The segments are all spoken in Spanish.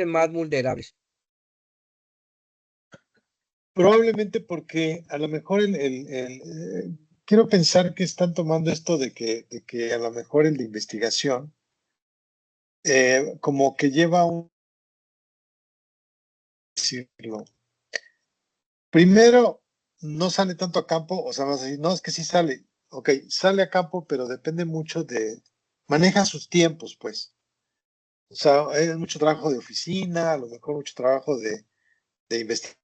más vulnerables. Probablemente porque a lo mejor quiero pensar que están tomando esto de que a lo mejor el de investigación como que lleva un decirlo. Primero, no sale tanto a campo, o sea, vas a decir, no, es que sí sale. Ok, sale a campo, pero depende mucho maneja sus tiempos, pues. O sea, es mucho trabajo de oficina, a lo mejor mucho trabajo de investigación,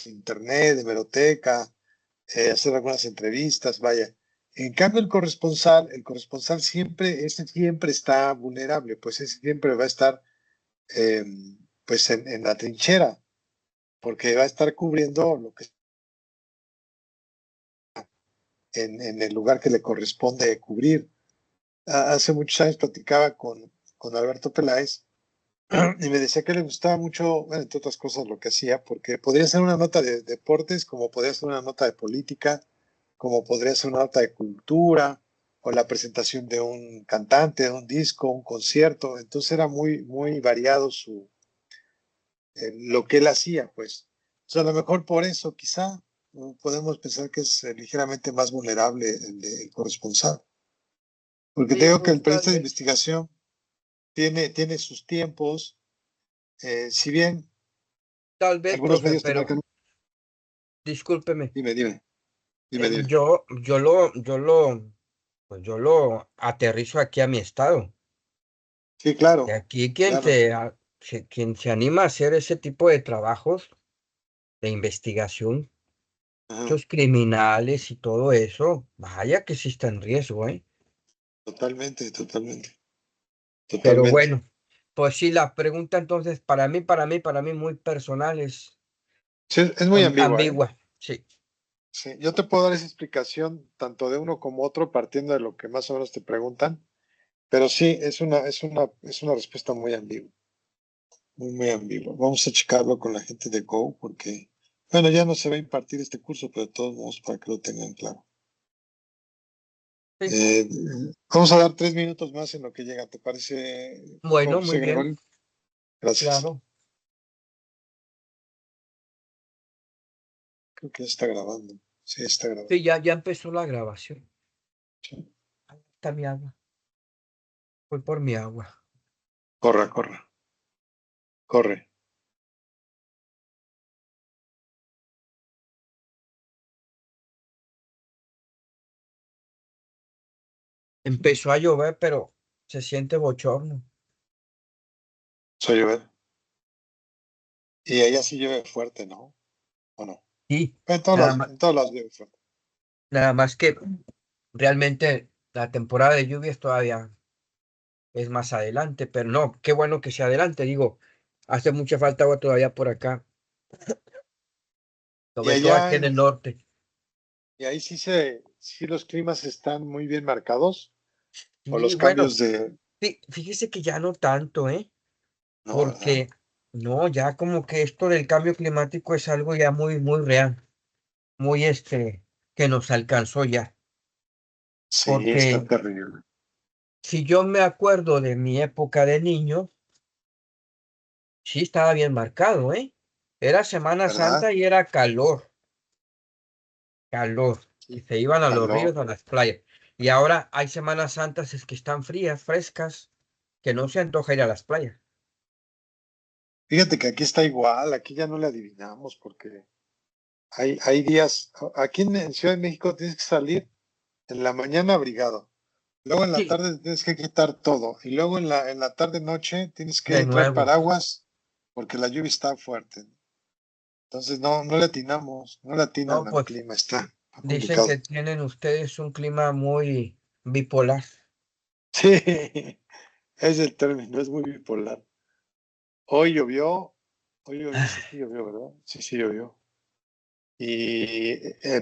internet, de hemeroteca, hacer algunas entrevistas, vaya. En cambio, el corresponsal ese siempre está vulnerable, pues ese siempre va a estar eh, pues en la trinchera, porque va a estar cubriendo lo que en el lugar que le corresponde cubrir. Hace muchos años platicaba con Alberto Peláez y me decía que le gustaba mucho, bueno, entre otras cosas, lo que hacía, porque podría ser una nota de deportes, como podría ser una nota de política, como podría ser una nota de cultura, o la presentación de un cantante, de un disco, un concierto. Entonces era muy, muy variado lo que él hacía, pues. O sea, a lo mejor por eso, quizá, podemos pensar que es ligeramente más vulnerable el corresponsal. Porque te Sí, digo que el pues tal periodista de vez. investigación tiene sus tiempos, si bien Tal vez, algunos profe, medios te pero marcan. discúlpeme. Dime. Yo lo aterrizo aquí a mi estado. Sí, Y claro, aquí claro. quien se anima a hacer ese tipo de trabajos de investigación, Ajá, muchos criminales y todo eso, vaya que sí está en riesgo, ¿eh? totalmente, totalmente, Pero totalmente. bueno, pues sí, la pregunta entonces, para mí muy personal es Sí, es muy ambigua, ¿eh? ambigua. Sí, Sí, yo te puedo dar esa explicación tanto de uno como otro partiendo de lo que más o menos te preguntan, pero sí, es una respuesta muy ambigua, muy, muy ambigua. Vamos a checarlo con la gente de Go porque, bueno, ya no se va a impartir este curso, pero de todos modos para que lo tengan claro. sí. Eh, Vamos a dar 3 minutos más en lo que llega, ¿te parece, Bueno, muy José bien, Gregorio? Gracias. claro. Creo que ya está grabando. Sí, está grabando. Sí, ya empezó la grabación. Sí. Ahí está mi agua. Voy por mi agua. Corre, corre, corre. Empezó a llover, pero se siente bochorno. Soy llover. Y ella sí llueve fuerte, ¿no? ¿O no? Sí, En todos nada los, más, en todos los llueve fuerte. nada más que realmente la temporada de lluvias todavía es más adelante, pero no, qué bueno que sea adelante, digo, hace mucha falta agua todavía por acá, Y sobre todo allá, aquí en el norte. y ahí sí los climas están muy bien marcados, o Y los bueno, cambios de, fíjese que ya no tanto, ¿eh? no, ¿verdad? Porque no, ya como que esto del cambio climático es algo ya muy, muy real, muy que nos alcanzó ya. Sí, está Porque terrible, si yo me acuerdo de mi época de niño, sí estaba bien marcado, ¿eh? Era Semana ¿verdad? Santa y era calor, calor, y Sí, se iban a los calor. ríos, a las playas. Y ahora hay Semanas Santas es que están frías, frescas, que no se antoja ir a las playas. Fíjate que aquí está igual, aquí ya no le adivinamos porque hay días, aquí en Ciudad de México tienes que salir en la mañana abrigado. Luego en la Sí, tarde tienes que quitar todo. Y luego en la tarde noche tienes de que traer nuevo. paraguas porque la lluvia está fuerte. Entonces no le atinamos, no le atinan No, al pues clima, está dicen complicado. que tienen ustedes un clima muy bipolar. Sí, es el término, es muy bipolar. Hoy llovió, sí, sí llovió, ¿verdad? Sí, sí llovió.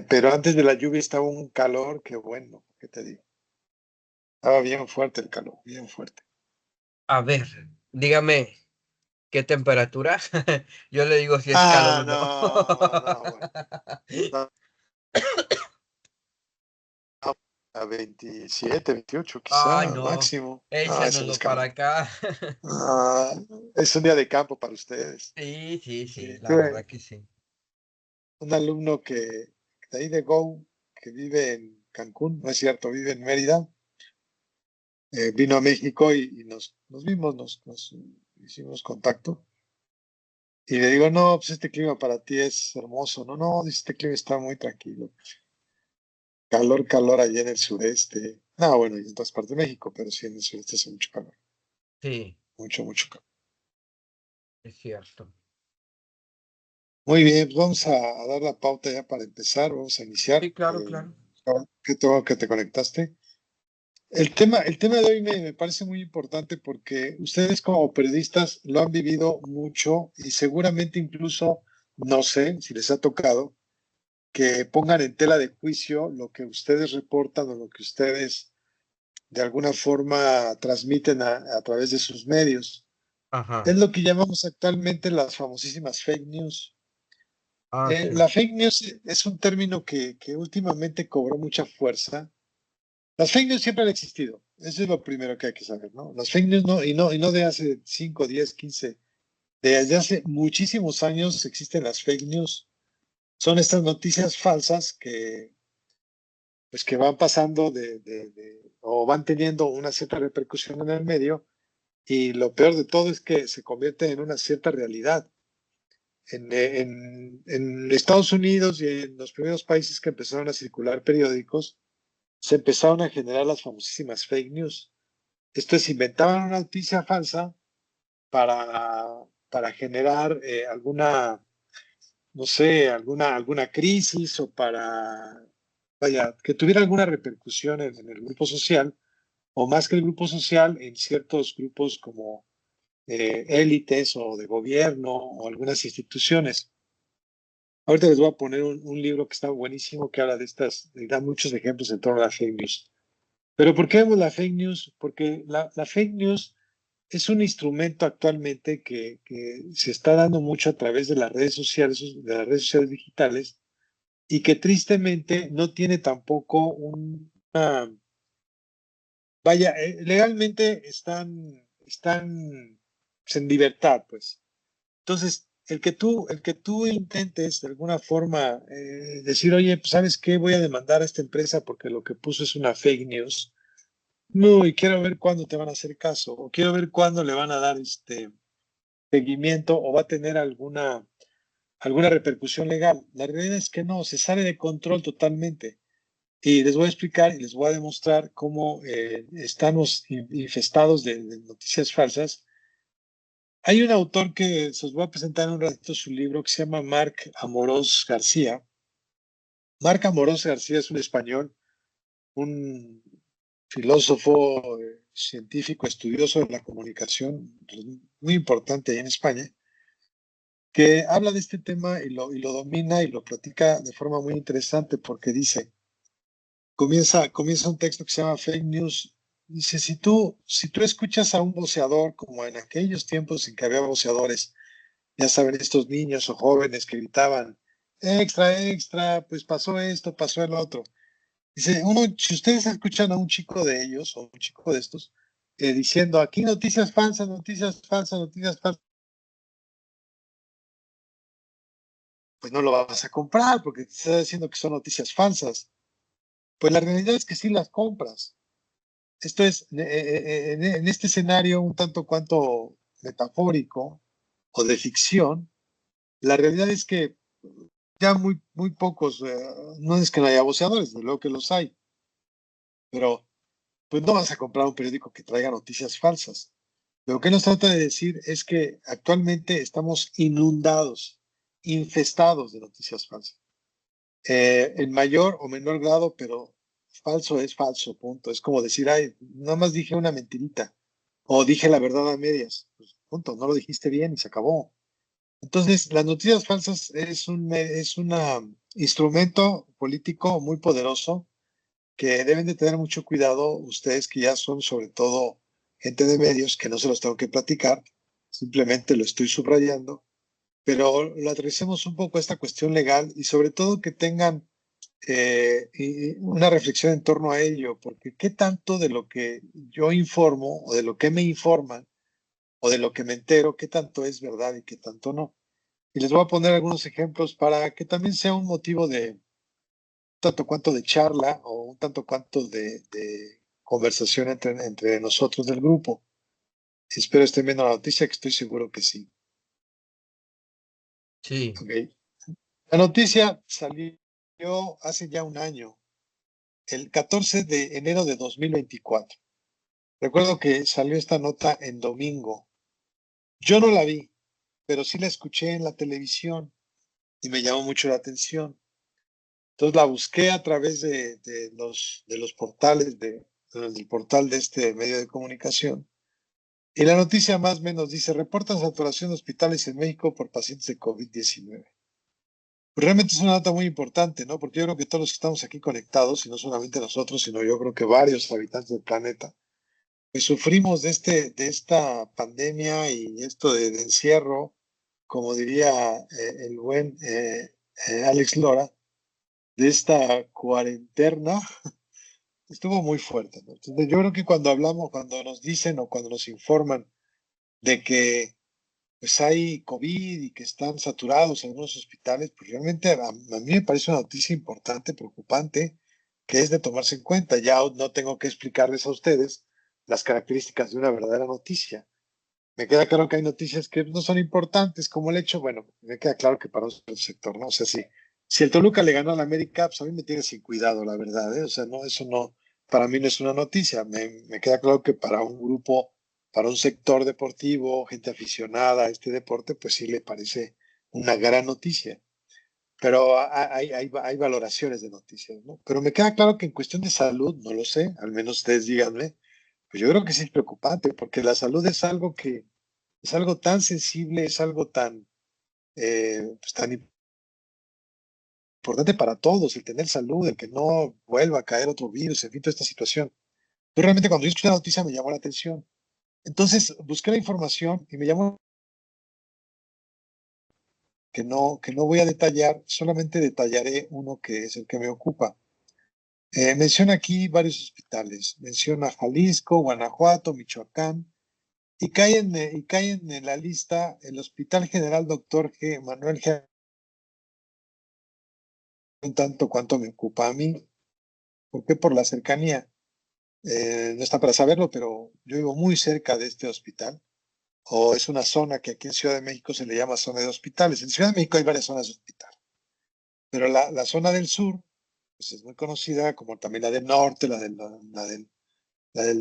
Pero antes de la lluvia estaba un calor que bueno, ¿qué te digo? Estaba bien fuerte el calor, bien fuerte. A ver, dígame, ¿qué temperatura? Yo le digo si es calor Ah, o no. no, no, bueno. No, a 27, 28 Ay, quizá, no, máximo. No, eso no es échanoslo para calor. acá. Ah, es un día de campo para ustedes. Sí, sí, sí, la Tuve verdad que sí. un alumno que de ahí de Go, que vive en Cancún, no es cierto, vive en Mérida, vino a México y nos vimos, nos hicimos contacto. Y le digo, no, pues este clima para ti es hermoso. No, no, dice, este clima está muy tranquilo. Calor, calor allá en el sureste. No, bueno, y en todas partes de México, pero sí en el sureste hace mucho calor. Sí, Mucho, mucho calor. es cierto. Muy bien, pues vamos a dar la pauta ya para empezar. Vamos a iniciar. Sí, claro, claro. Qué bueno que te conectaste. El tema de hoy me parece muy importante porque ustedes como periodistas lo han vivido mucho y seguramente incluso, no sé si les ha tocado, que pongan en tela de juicio lo que ustedes reportan o lo que ustedes de alguna forma transmiten a través de sus medios. Es Ajá. lo que llamamos actualmente las famosísimas fake news. Ah, sí. La fake news es un término que últimamente cobró mucha fuerza. Las fake news siempre han existido. Eso es lo primero que hay que saber, ¿no? Las fake news no de hace 5, 10, 15. Desde hace muchísimos años existen las fake news. Son estas noticias falsas pues que van pasando o van teniendo una cierta repercusión en el medio y lo peor de todo es que se convierte en una cierta realidad. En Estados Unidos y en los primeros países que empezaron a circular periódicos, se empezaron a generar las famosísimas fake news. Esto es, inventaban una noticia falsa para generar alguna, no sé, alguna crisis o vaya, que tuviera alguna repercusión en el grupo social, o más que el grupo social, en ciertos grupos como élites o de gobierno o algunas instituciones. Ahorita les voy a poner un libro que está buenísimo que habla de estas, y da muchos ejemplos en torno a la fake news. Pero ¿por qué vemos la fake news? Porque la fake news es un instrumento actualmente que se está dando mucho a través de las redes sociales digitales, y que tristemente no tiene tampoco vaya, legalmente están en libertad, pues. Entonces, el que tú intentes de alguna forma decir, oye, pues sabes qué, voy a demandar a esta empresa porque lo que puso es una fake news. No, y quiero ver cuándo te van a hacer caso, o quiero ver cuándo le van a dar seguimiento, o va a tener alguna repercusión legal. La realidad es que no, se sale de control totalmente. Y les voy a explicar y les voy a demostrar cómo estamos infestados de noticias falsas. Hay un autor que se los voy a presentar en un ratito su libro que se llama Marc Amorós García. Marc Amorós García es un español, un filósofo, científico, estudioso de la comunicación, muy importante ahí en España, que habla de este tema y lo domina y lo platica de forma muy interesante porque comienza un texto que se llama Fake News. Dice, si tú escuchas a un voceador como en aquellos tiempos en que había voceadores, ya saben, estos niños o jóvenes que gritaban, extra, extra, pues pasó esto, pasó el otro. Dice, si ustedes escuchan a un chico de ellos o un chico de estos diciendo, aquí noticias falsas, noticias falsas, noticias falsas, pues no lo vas a comprar porque te está diciendo que son noticias falsas. Pues la realidad es que sí las compras. Esto es, en este escenario un tanto cuanto metafórico o de ficción, la realidad es que ya muy, muy pocos, no es que no haya voceadores, de luego que los hay, pero pues no vas a comprar un periódico que traiga noticias falsas. Lo que nos trata de decir es que actualmente estamos inundados, infestados de noticias falsas, en mayor o menor grado, pero falso es falso, punto. Es como decir, ay, nada más dije una mentirita o dije la verdad a medias. Pues, punto, no lo dijiste bien y se acabó. Entonces, las noticias falsas es un instrumento político muy poderoso que deben de tener mucho cuidado ustedes que ya son sobre todo gente de medios, que no se los tengo que platicar, simplemente lo estoy subrayando, pero lo aterricemos un poco a esta cuestión legal y sobre todo que tengan y una reflexión en torno a ello, porque qué tanto de lo que yo informo o de lo que me informan o de lo que me entero, qué tanto es verdad y qué tanto no. Y les voy a poner algunos ejemplos para que también sea un motivo de tanto cuanto de charla o un tanto cuanto de conversación entre nosotros del grupo. Espero estén viendo la noticia, que estoy seguro que sí. Sí, Okay. La noticia salió hace ya un año, el 14 de enero de 2024. Recuerdo que salió esta nota en domingo. Yo no la vi, pero sí la escuché en la televisión y me llamó mucho la atención. Entonces la busqué a través de los portales, del portal de este medio de comunicación. Y la noticia más o menos dice, reportan saturación de hospitales en México por pacientes de COVID-19. Pues realmente es una nota muy importante, ¿no? Porque yo creo que todos los que estamos aquí conectados, y no solamente nosotros, sino yo creo que varios habitantes del planeta, pues sufrimos de esta pandemia y esto de encierro, como diría el buen Alex Lora, de esta cuarentena, estuvo muy fuerte, ¿no? Entonces, yo creo que cuando hablamos, cuando nos dicen o cuando nos informan de que pues hay COVID y que están saturados algunos hospitales, pues realmente a mí me parece una noticia importante, preocupante, que es de tomarse en cuenta. Ya no tengo que explicarles a ustedes las características de una verdadera noticia. Me queda claro que hay noticias que no son importantes, como el hecho, bueno, me queda claro que para un sector, ¿no? O sea, si el Toluca le ganó al América, pues a mí me tiene sin cuidado, la verdad, ¿eh? O sea, no, eso no, para mí no es una noticia. Me queda claro que para un grupo, para un sector deportivo, gente aficionada a este deporte, pues sí le parece una gran noticia. Pero hay valoraciones de noticias, ¿no? Pero me queda claro que en cuestión de salud, no lo sé, al menos ustedes díganme, pues yo creo que sí es preocupante, porque la salud es algo tan sensible, es algo pues tan importante para todos, el tener salud, el que no vuelva a caer otro virus, en fin, toda esta situación. Yo realmente cuando yo escuché la noticia me llamó la atención. Entonces busqué la información y me llamó que no voy a detallar, solamente detallaré uno que es el que me ocupa. Menciona aquí varios hospitales, menciona Jalisco, Guanajuato, Michoacán, y caen en la lista el Hospital General Doctor G. Manuel G. Un tanto cuanto me ocupa a mí. ¿Por qué? Por la cercanía. No está para saberlo, pero yo vivo muy cerca de este hospital, o es una zona que aquí en Ciudad de México se le llama zona de hospitales. En Ciudad de México hay varias zonas de hospital, pero la zona del sur pues es muy conocida, como también la del norte, la del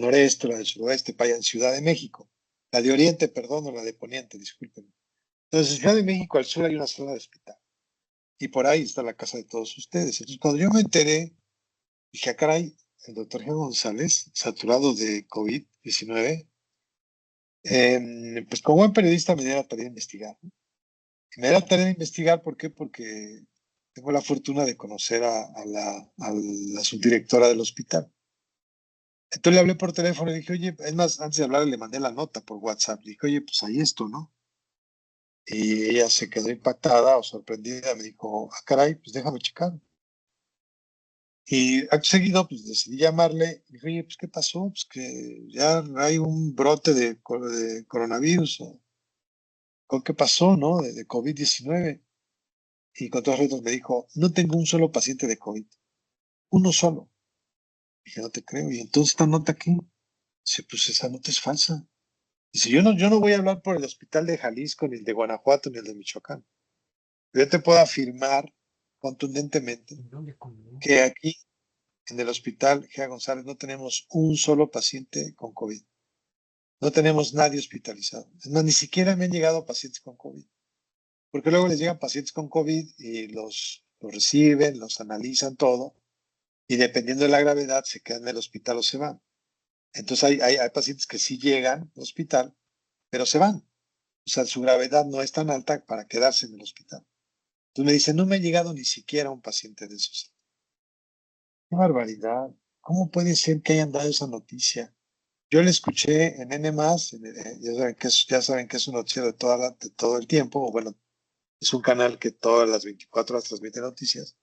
noreste, la del suroeste, para allá en Ciudad de México. La de oriente, perdón, o la de poniente, disculpen. Entonces, en Ciudad de México al sur hay una zona de hospital, y por ahí está la casa de todos ustedes. Entonces, cuando yo me enteré, dije, ah, caray, el doctor G. González, saturado de COVID-19, pues como buen periodista me dio la tarea de investigar, ¿no? Y me dio la tarea de investigar, ¿por qué? Porque tengo la fortuna de conocer a la subdirectora del hospital. Entonces le hablé por teléfono y dije, oye, es más, antes de hablar le mandé la nota por WhatsApp. Le dije, oye, pues ahí esto, ¿no? Y ella se quedó impactada o sorprendida, me dijo, ah, caray, pues déjame checar. Y acto seguido, pues decidí llamarle. Y dije, oye, pues ¿qué pasó? Pues que ya hay un brote de coronavirus. ¿Con qué pasó, no? De COVID-19. Y con todas las letras me dijo, no tengo un solo paciente de COVID. Uno solo. Dije, no te creo. Y entonces esta nota aquí. Dice, pues esa nota es falsa. Dice, yo no voy a hablar por el hospital de Jalisco, ni el de Guanajuato, ni el de Michoacán. Yo te puedo afirmar contundentemente que aquí en el hospital Gea González no tenemos un solo paciente con COVID. No tenemos nadie hospitalizado. Es más, ni siquiera me han llegado pacientes con COVID. Porque luego les llegan pacientes con COVID y los reciben, los analizan todo, y dependiendo de la gravedad se quedan en el hospital o se van. Entonces hay pacientes que sí llegan al hospital, pero se van. O sea, su gravedad no es tan alta para quedarse en el hospital. Entonces me dice, no me ha llegado ni siquiera un paciente de esos. ¡Qué barbaridad! ¿Cómo puede ser que hayan dado esa noticia? Yo la escuché en N+, ya saben que es un noticiero de todo el tiempo, o bueno, es un canal que todas las 24 horas transmite noticias.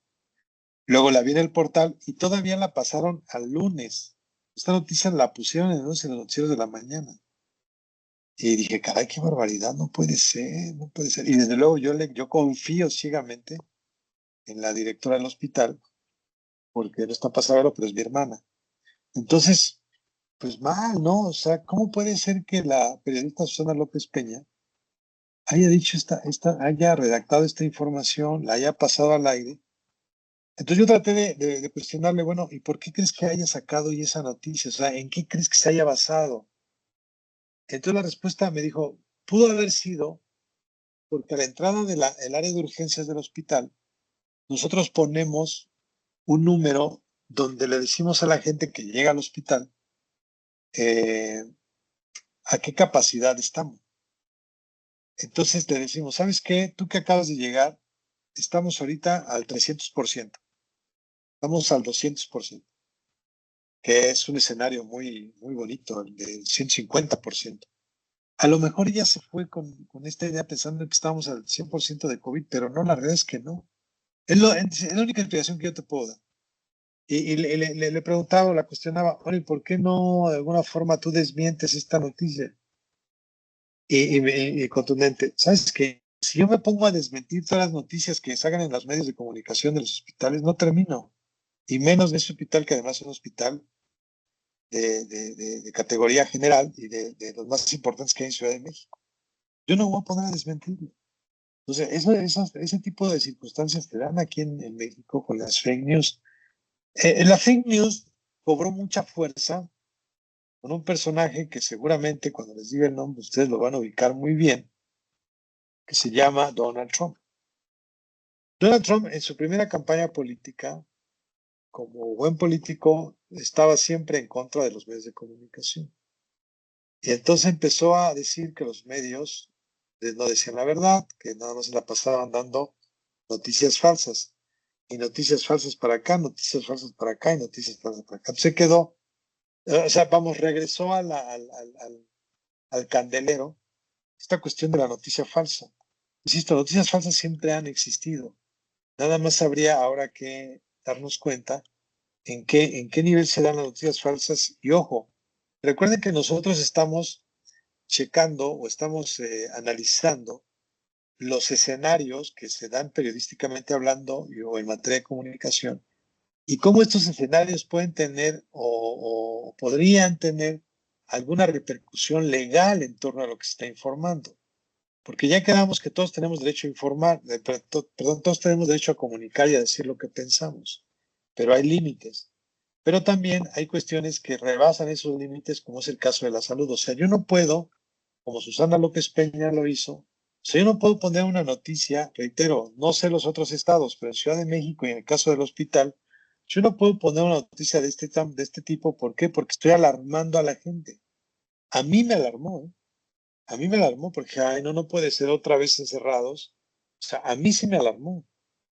Luego la vi en el portal y todavía la pasaron al lunes. Esta noticia la pusieron en los noticieros de la mañana. Y dije, caray, qué barbaridad, no puede ser, no puede ser. Y desde luego yo confío ciegamente en la directora del hospital, porque no está para saberlo, pero es mi hermana. Entonces, pues mal, ¿no? O sea, ¿cómo puede ser que la periodista Susana López Peña haya dicho haya redactado esta información, la haya pasado al aire? Entonces yo traté de cuestionarle, bueno, ¿y por qué crees que haya sacado hoy esa noticia? O sea, ¿en qué crees que se haya basado? Entonces la respuesta me dijo, pudo haber sido porque a la entrada del área de urgencias del hospital, nosotros ponemos un número donde le decimos a la gente que llega al hospital eh, a qué capacidad estamos. Entonces le decimos, ¿sabes qué? Tú que acabas de llegar, estamos ahorita al 300%, estamos al 200%, que es un escenario muy, muy bonito, el del 150%. A lo mejor ella se fue con esta idea pensando que estábamos al 100% de COVID, pero no, la verdad es que no. Es la única explicación que yo te puedo dar. Y le preguntaba, la cuestionaba, oye, ¿por qué no de alguna forma tú desmientes esta noticia? Y contundente, ¿sabes qué? Si yo me pongo a desmentir todas las noticias que salgan en los medios de comunicación de los hospitales, no termino. Y menos de ese hospital, que además es un hospital de categoría general y de los más importantes que hay en Ciudad de México. Yo no voy a poner a desmentirlo. Entonces, ese tipo de circunstancias se dan aquí en México con las fake news. La fake news cobró mucha fuerza con un personaje que seguramente cuando les diga el nombre ustedes lo van a ubicar muy bien, que se llama Donald Trump. Donald Trump en su primera campaña política, como buen político, estaba siempre en contra de los medios de comunicación. Y entonces empezó a decir que los medios no decían la verdad, que nada más se la pasaban dando noticias falsas. Y noticias falsas para acá, noticias falsas para acá y noticias falsas para acá. Entonces se quedó, o sea, vamos, regresó al candelero esta cuestión de la noticia falsa. Insisto, noticias falsas siempre han existido. Nada más habría ahora que darnos cuenta en qué nivel se dan las noticias falsas. Y ojo, recuerden que nosotros estamos checando o estamos analizando los escenarios que se dan periodísticamente hablando o en materia de comunicación y cómo estos escenarios pueden tener o podrían tener alguna repercusión legal en torno a lo que se está informando. Porque ya quedamos que todos tenemos derecho a informar, perdón, todos tenemos derecho a comunicar y a decir lo que pensamos, pero hay límites. Pero también hay cuestiones que rebasan esos límites, como es el caso de la salud. O sea, yo no puedo, como Susana López Peña lo hizo, o sea, yo no puedo poner una noticia, reitero, no sé los otros estados, pero en Ciudad de México y en el caso del hospital, yo no puedo poner una noticia de este tipo. ¿Por qué? Porque estoy alarmando a la gente. A mí me alarmó, ¿eh? A mí me alarmó porque, ay, no, no puede ser otra vez encerrados. O sea, a mí sí me alarmó.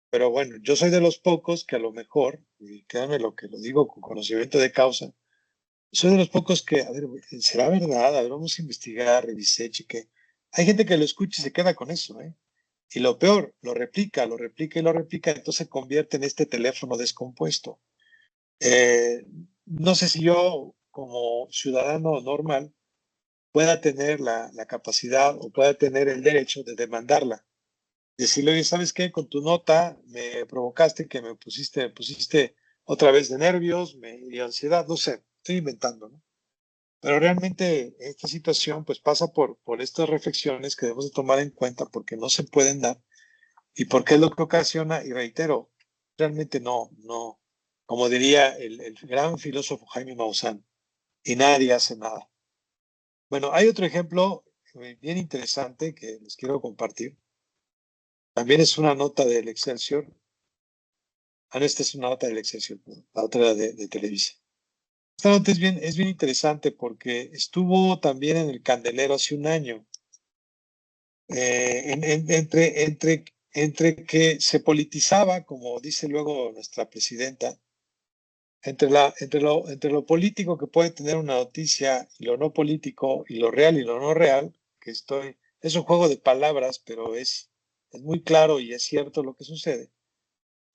Pero bueno, yo soy de los pocos que a lo mejor, y créanme lo que lo digo con conocimiento de causa, soy de los pocos que, a ver, ¿será verdad? A ver, vamos a investigar, revisé, chequé. Hay gente que lo escucha y se queda con eso, ¿eh? Y lo peor, lo replica, lo replica y lo replica, entonces se convierte en este teléfono descompuesto. Eh, no sé si yo, como ciudadano normal, pueda tener la capacidad o pueda tener el derecho de demandarla. Decirle, oye, ¿sabes qué? Con tu nota me provocaste que me pusiste otra vez de nervios, me dio ansiedad, no sé, estoy inventando, ¿no? Pero realmente esta situación pues pasa por estas reflexiones que debemos de tomar en cuenta porque no se pueden dar y porque es lo que ocasiona, y reitero, realmente no, como diría el gran filósofo Jaime Maussan, y nadie hace nada. Bueno, hay otro ejemplo bien interesante que les quiero compartir. También es una nota del Excelsior. Ah, no, esta es una nota del Excelsior, perdón. La otra era de Televisa. Esta nota es bien interesante porque estuvo también en el candelero hace un año. Entre que se politizaba, como dice luego nuestra presidenta, entre lo político que puede tener una noticia y lo no político y lo real y lo no real, es un juego de palabras, pero es muy claro y es cierto lo que sucede.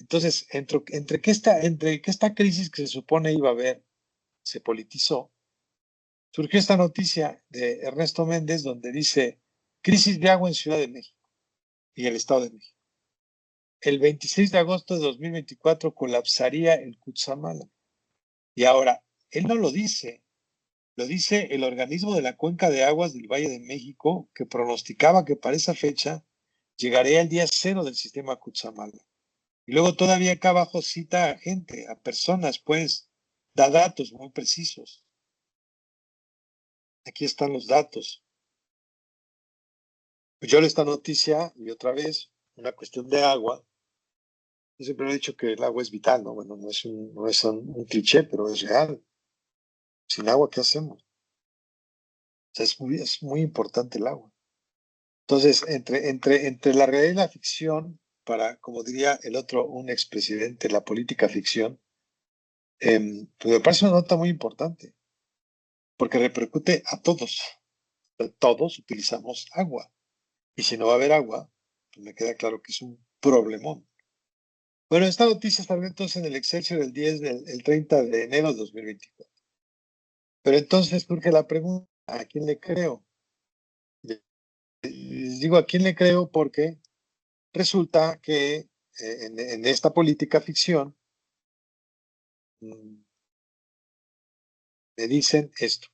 Entonces, entre que esta crisis que se supone iba a haber se politizó, surgió esta noticia de Ernesto Méndez donde dice crisis de agua en Ciudad de México y el Estado de México. El 26 de agosto de 2024 colapsaría el Cutzamala. Y ahora, él no lo dice el organismo de la Cuenca de Aguas del Valle de México, que pronosticaba que para esa fecha llegaría el día cero del sistema Cutzamala. Y luego todavía acá abajo cita a gente, a personas, pues, da datos muy precisos. Aquí están los datos. Pues yo leo esta noticia y otra vez, una cuestión de agua. Yo siempre he dicho que el agua es vital, ¿no? Bueno, no es un cliché, pero es real. Sin agua, ¿qué hacemos? O sea, es muy importante el agua. Entonces, entre la realidad y la ficción, para, como diría el otro, un expresidente, la política ficción, pues me parece una nota muy importante, porque repercute a todos. Todos utilizamos agua. Y si no va a haber agua, pues me queda claro que es un problemón. Bueno, esta noticia salió entonces en el Excelsior el 30 de enero de 2024. Pero entonces surge la pregunta, ¿a quién le creo? Les digo a quién le creo porque resulta que en esta política ficción me dicen esto.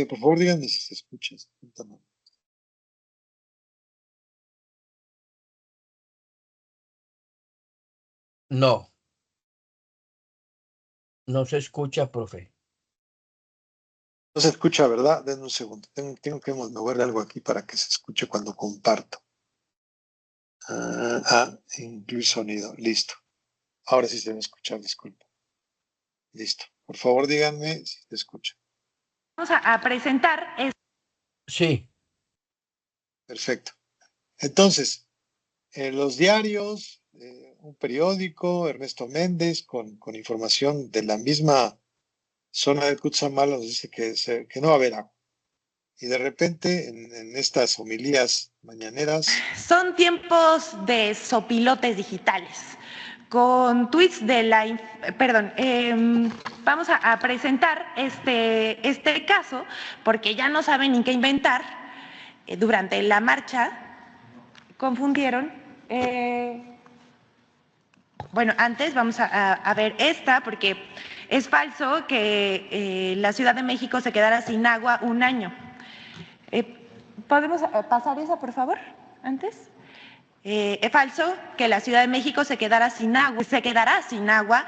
Por favor, díganme si se escucha. No, no se escucha, profe. No se escucha, ¿verdad? Denme un segundo. Tengo que mover algo aquí para que se escuche cuando comparto. Incluir sonido. Listo. Ahora sí se debe escuchar, disculpa. Listo. Por favor, díganme si se escucha. Vamos a presentar. Sí. Perfecto. Entonces, en los diarios, un periódico, Ernesto Méndez, con información de la misma zona del Cutzamala, nos dice que no va a haber agua. Y de repente, en estas homilías mañaneras. Son tiempos de sopilotes digitales. Con tweets de la. Perdón, vamos a presentar este caso porque ya no saben ni qué inventar. Durante la marcha confundieron. Bueno, antes vamos a ver esta porque es falso que la Ciudad de México se quedara sin agua un año. ¿Podemos pasar esa, por favor, antes? Es falso que la Ciudad de México se quedará sin agua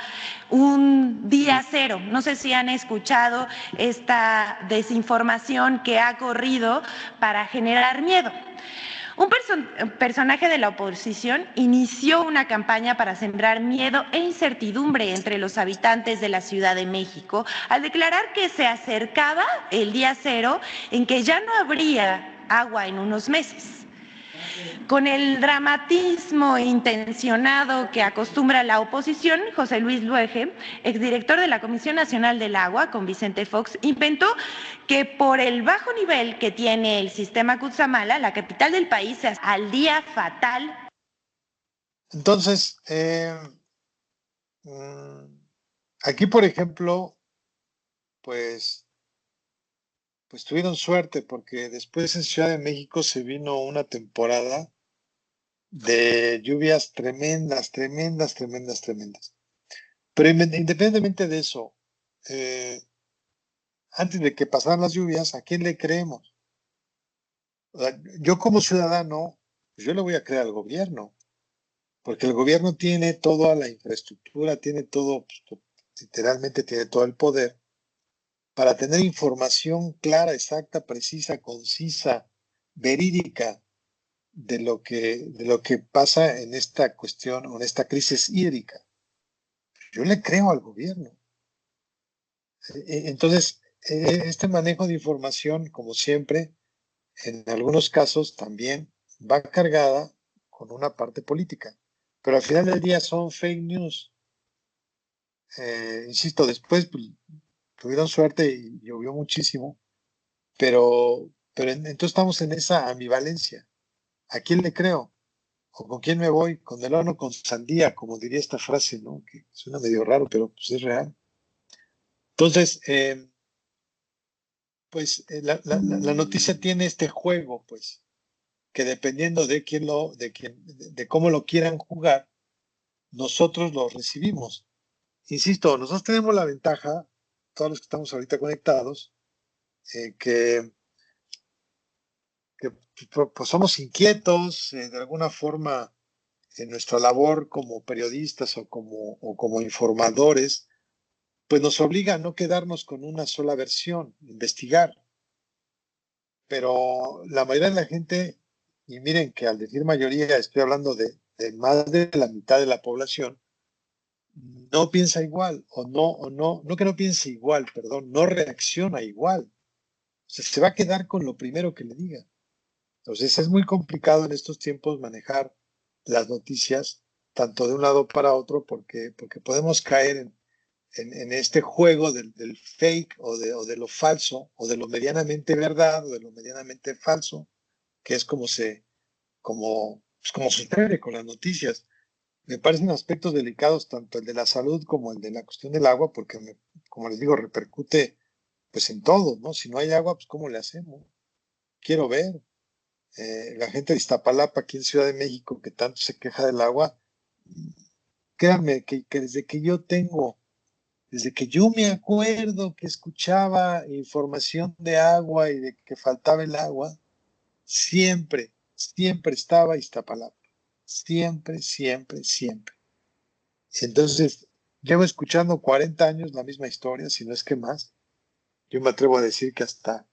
un día cero. No sé si han escuchado esta desinformación que ha corrido para generar miedo. Un personaje de la oposición inició una campaña para sembrar miedo e incertidumbre entre los habitantes de la Ciudad de México al declarar que se acercaba el día cero en que ya no habría agua en unos meses. Con el dramatismo intencionado que acostumbra la oposición, José Luis Luege, exdirector de la Comisión Nacional del Agua, con Vicente Fox, inventó que por el bajo nivel que tiene el sistema Cutzamala, la capital del país se al día fatal. Entonces, aquí, por ejemplo, pues tuvieron suerte porque después en Ciudad de México se vino una temporada de lluvias tremendas. Pero independientemente de eso, antes de que pasaran las lluvias, ¿a quién le creemos? O sea, yo como ciudadano, pues yo le voy a creer al gobierno, porque el gobierno tiene toda la infraestructura, tiene todo, pues, literalmente tiene todo el poder para tener información clara, exacta, precisa, concisa, verídica de lo que pasa en esta cuestión o en esta crisis hídrica. Yo le creo al gobierno. Entonces, este manejo de información, como siempre, en algunos casos también va cargada con una parte política, pero al final del día son fake news. Insisto, después pues, tuvieron suerte y llovió muchísimo, pero entonces estamos en esa ambivalencia. ¿A quién le creo? ¿O con quién me voy? ¿Con melón o con sandía? Como diría esta frase, ¿no? Que suena medio raro, pero pues es real. Entonces, pues la noticia tiene este juego, pues, que dependiendo de de cómo lo quieran jugar, nosotros lo recibimos. Insisto, nosotros tenemos la ventaja, todos los que estamos ahorita conectados, que pues somos inquietos, de alguna forma, en nuestra labor como periodistas o como informadores, pues nos obliga a no quedarnos con una sola versión, investigar. Pero la mayoría de la gente, y miren que al decir mayoría estoy hablando de más de la mitad de la población, no piensa igual, no que no piense igual, perdón, no reacciona igual. O sea, se va a quedar con lo primero que le diga. Entonces es muy complicado en estos tiempos manejar las noticias tanto de un lado para otro porque podemos caer en este juego del fake o de lo falso o de lo medianamente verdad o de lo medianamente falso, que es como sucede con las noticias. Me parecen aspectos delicados tanto el de la salud como el de la cuestión del agua, porque como les digo, repercute pues en todo, ¿no? Si no hay agua, pues ¿cómo le hacemos? Quiero ver. La gente de Iztapalapa, aquí en Ciudad de México, que tanto se queja del agua, créanme que desde que yo me acuerdo que escuchaba información de agua y de que faltaba el agua, siempre estaba Iztapalapa. Siempre, siempre, siempre. Entonces, llevo escuchando 40 años la misma historia, si no es que más. Yo me atrevo a decir que hasta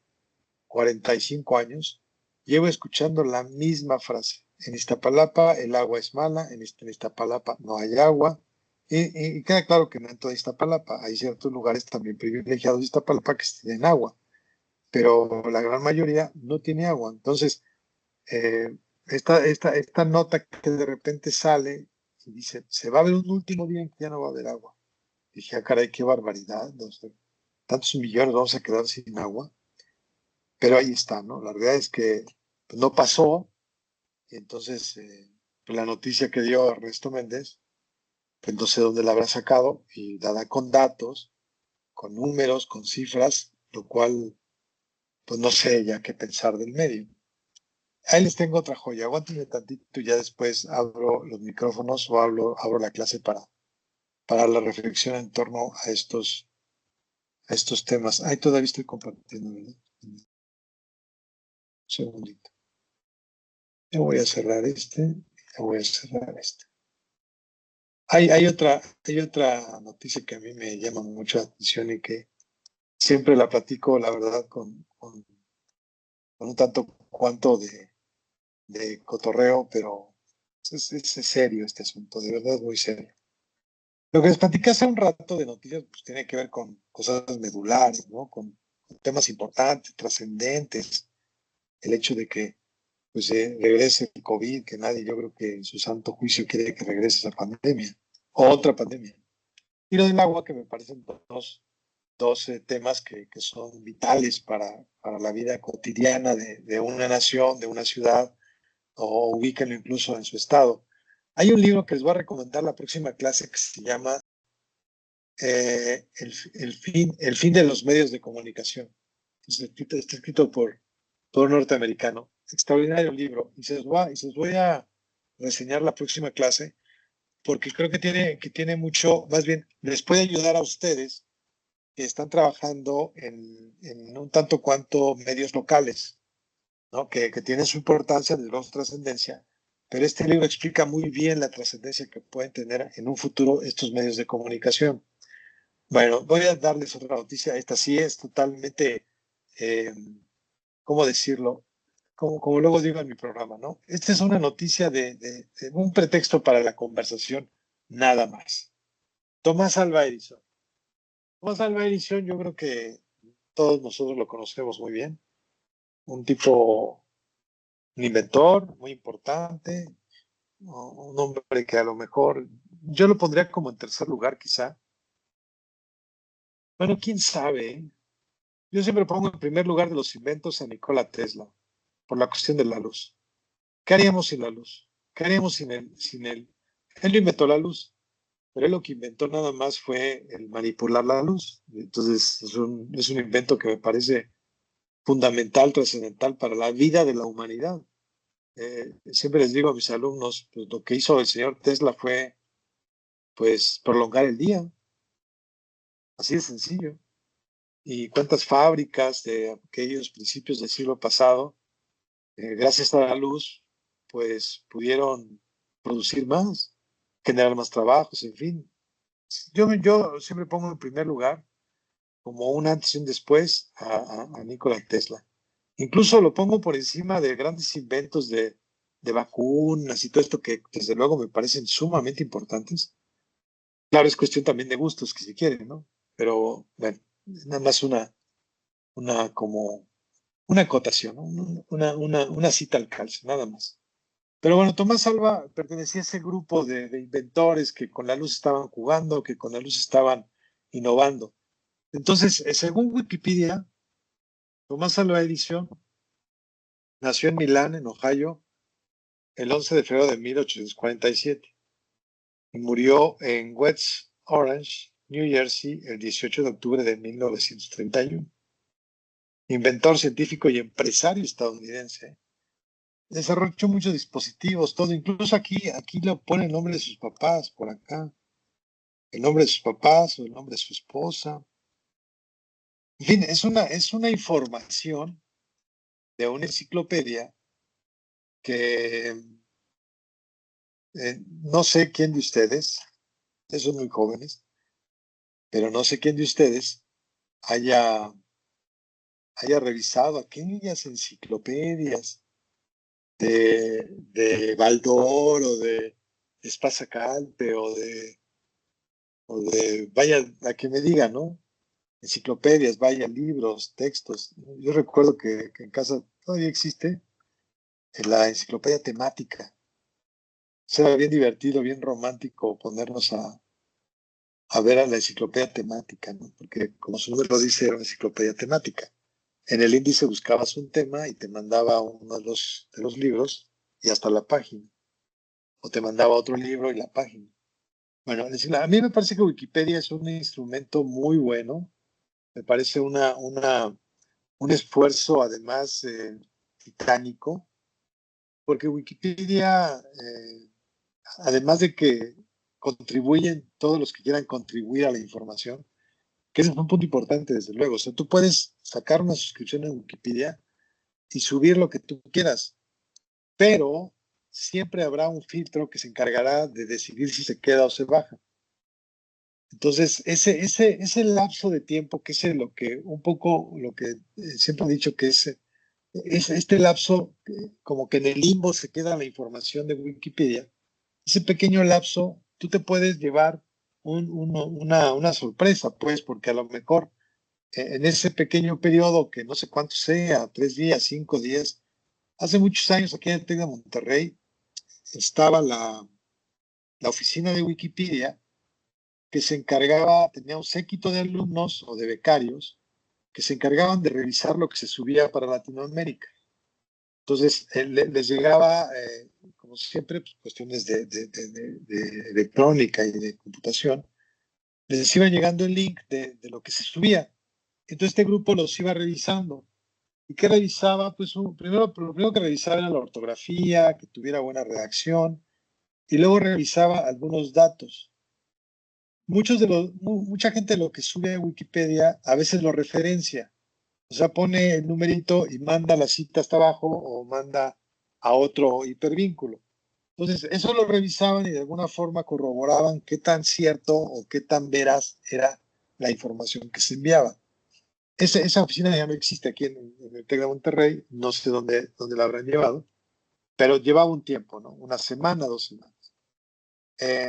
45 años, llevo escuchando la misma frase. En Iztapalapa el agua es mala, en Iztapalapa no hay agua. Y queda claro que no en toda Iztapalapa, hay ciertos lugares también privilegiados de Iztapalapa que tienen agua, pero la gran mayoría no tiene agua. Entonces, esta nota que de repente sale y dice, se va a ver un último día en que ya no va a haber agua. Dije, ah, caray, qué barbaridad, no sé, tantos millones vamos a quedar sin agua. Pero ahí está, ¿no? La realidad es que pues, no pasó, y entonces pues, la noticia que dio Ernesto Méndez, pues no sé dónde la habrá sacado, y dada con datos, con números, con cifras, lo cual, pues no sé ya qué pensar del medio. Ahí les tengo otra joya, aguántenme tantito y ya después abro los micrófonos o abro la clase para la reflexión en torno a estos temas. Ahí todavía estoy compartiendo, ¿verdad? Un segundito. Ya voy a cerrar ya voy a cerrar este. Hay otra noticia que a mí me llama mucho la atención y que siempre la platico, la verdad, con un tanto cuanto de cotorreo, pero es serio este asunto, de verdad es muy serio. Lo que les platicé hace un rato de noticias pues, tiene que ver con cosas medulares, ¿no? Con temas importantes, trascendentes. El hecho de que pues, regrese el COVID, que nadie, yo creo que en su santo juicio quiere que regrese esa pandemia, o otra pandemia. Y lo del agua, que me parecen dos temas que son vitales para la vida cotidiana de una nación, de una ciudad, o ubíquenlo incluso en su estado. Hay un libro que les voy a recomendar la próxima clase que se llama el fin de los medios de comunicación. Está escrito por un norteamericano. Extraordinario libro. Y se los voy a reseñar la próxima clase porque creo que tiene mucho, más bien, les puede ayudar a ustedes que están trabajando en un tanto cuanto medios locales, ¿no? Que tienen su importancia, de su trascendencia, pero este libro explica muy bien la trascendencia que pueden tener en un futuro estos medios de comunicación. Bueno, voy a darles otra noticia. Esta sí es totalmente, eh, ¿cómo decirlo? Como luego digo en mi programa, ¿no? Esta es una noticia de un pretexto para la conversación, nada más. Tomás Alva Edison. Tomás Alva Edison, yo creo que todos nosotros lo conocemos muy bien. Un tipo, un inventor muy importante, un hombre que a lo mejor yo lo pondría como en tercer lugar, quizá. Bueno, quién sabe, ¿eh? Yo siempre pongo en primer lugar de los inventos a Nikola Tesla, por la cuestión de la luz. ¿Qué haríamos sin la luz? ¿Qué haríamos Él no inventó la luz, pero él lo que inventó nada más fue el manipular la luz. Entonces, es un invento que me parece fundamental, trascendental para la vida de la humanidad. Siempre les digo a mis alumnos, pues lo que hizo el señor Tesla fue, pues, prolongar el día. Así de sencillo. Y cuántas fábricas de aquellos principios del siglo pasado, gracias a la luz, pues pudieron producir más, generar más trabajos, en fin. Yo siempre pongo en primer lugar, como un antes y un después, a Nikola Tesla. Incluso lo pongo por encima de grandes inventos de vacunas y todo esto que desde luego me parecen sumamente importantes. Claro, es cuestión también de gustos, que si quieren, ¿no? Pero bueno, nada más como una acotación, ¿no? Una cita al calce, nada más. Pero bueno, Tomás Alva pertenecía a ese grupo de inventores que con la luz estaban jugando, que con la luz estaban innovando. Entonces, según Wikipedia, Tomás Alva Edison nació en Milán, en Ohio, el 11 de febrero de 1847 y murió en West Orange, New Jersey, el 18 de octubre de 1931. Inventor, científico y empresario estadounidense. Desarrolló muchos dispositivos, todo, incluso aquí le pone el nombre de sus papás, por acá, el nombre de sus papás o el nombre de su esposa. En fin, es una información de una enciclopedia que no sé quién de ustedes, son muy jóvenes, pero no sé quién de ustedes haya revisado aquellas enciclopedias de Baldor o de Espasa-Calpe vaya, a que me diga, ¿no? Enciclopedias, vaya, libros, textos. Yo recuerdo que en casa todavía existe la enciclopedia temática. Será bien divertido, bien romántico ponernos a ver a la enciclopedia temática, ¿no? Porque como su nombre lo dice, era una enciclopedia temática. En el índice buscabas un tema y te mandaba uno de los libros y hasta la página. O te mandaba otro libro y la página. Bueno, a mí me parece que Wikipedia es un instrumento muy bueno. Me parece un esfuerzo además titánico, porque Wikipedia, además de que contribuyen todos los que quieran contribuir a la información, que ese es un punto importante, desde luego. O sea, tú puedes sacar una suscripción en Wikipedia y subir lo que tú quieras, pero siempre habrá un filtro que se encargará de decidir si se queda o se baja. Entonces, ese lapso de tiempo, que es lo que siempre he dicho que es este lapso, como que en el limbo se queda la información de Wikipedia, ese pequeño lapso, tú te puedes llevar una sorpresa, pues, porque a lo mejor en ese pequeño periodo, que no sé cuánto sea, 3 días, 5 días, hace muchos años aquí en el TEC de Monterrey estaba la oficina de Wikipedia que se encargaba, tenía un séquito de alumnos o de becarios que se encargaban de revisar lo que se subía para Latinoamérica. Entonces, les llegaba, como siempre, pues, cuestiones de electrónica y de computación, les iba llegando el link de lo que se subía. Entonces, este grupo los iba revisando. ¿Y qué revisaba? Pues lo primero que revisaba era la ortografía, que tuviera buena redacción, y luego revisaba algunos datos. Mucha gente lo que sube a Wikipedia a veces lo referencia. O sea, pone el numerito y manda la cita hasta abajo o manda a otro hipervínculo. Entonces, eso lo revisaban y de alguna forma corroboraban qué tan cierto o qué tan veraz era la información que se enviaba. Esa oficina ya no existe aquí en el TEC de Monterrey, no sé dónde la habrán llevado, pero llevaba un tiempo, ¿no? Una semana, 2 semanas.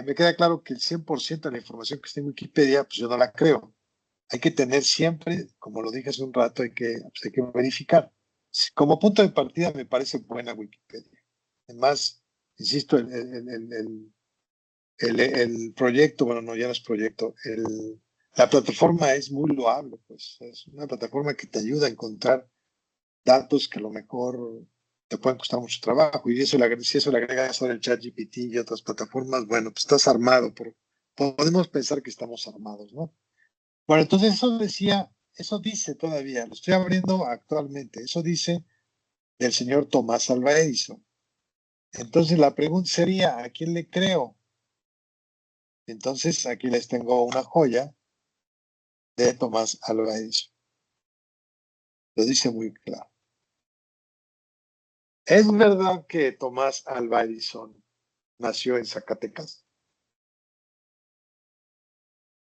Me queda claro que el 100% de la información que está en Wikipedia, pues yo no la creo. Hay que tener siempre, como lo dije hace un rato, hay que verificar. Como punto de partida me parece buena Wikipedia. Además, insisto, el proyecto, bueno, no, ya no es proyecto, la plataforma es muy loable, pues es una plataforma que te ayuda a encontrar datos que a lo mejor te pueden costar mucho trabajo. Y si eso le agregas ahora el ChatGPT y otras plataformas, bueno, pues estás armado. Podemos pensar que estamos armados, ¿no? Bueno, entonces eso dice todavía, lo estoy abriendo actualmente, eso dice del señor Tomás Alva Edison. Entonces la pregunta sería, ¿a quién le creo? Entonces aquí les tengo una joya de Tomás Alva Edison. Lo dice muy claro. ¿Es verdad que Tomás Alva Edison nació en Zacatecas?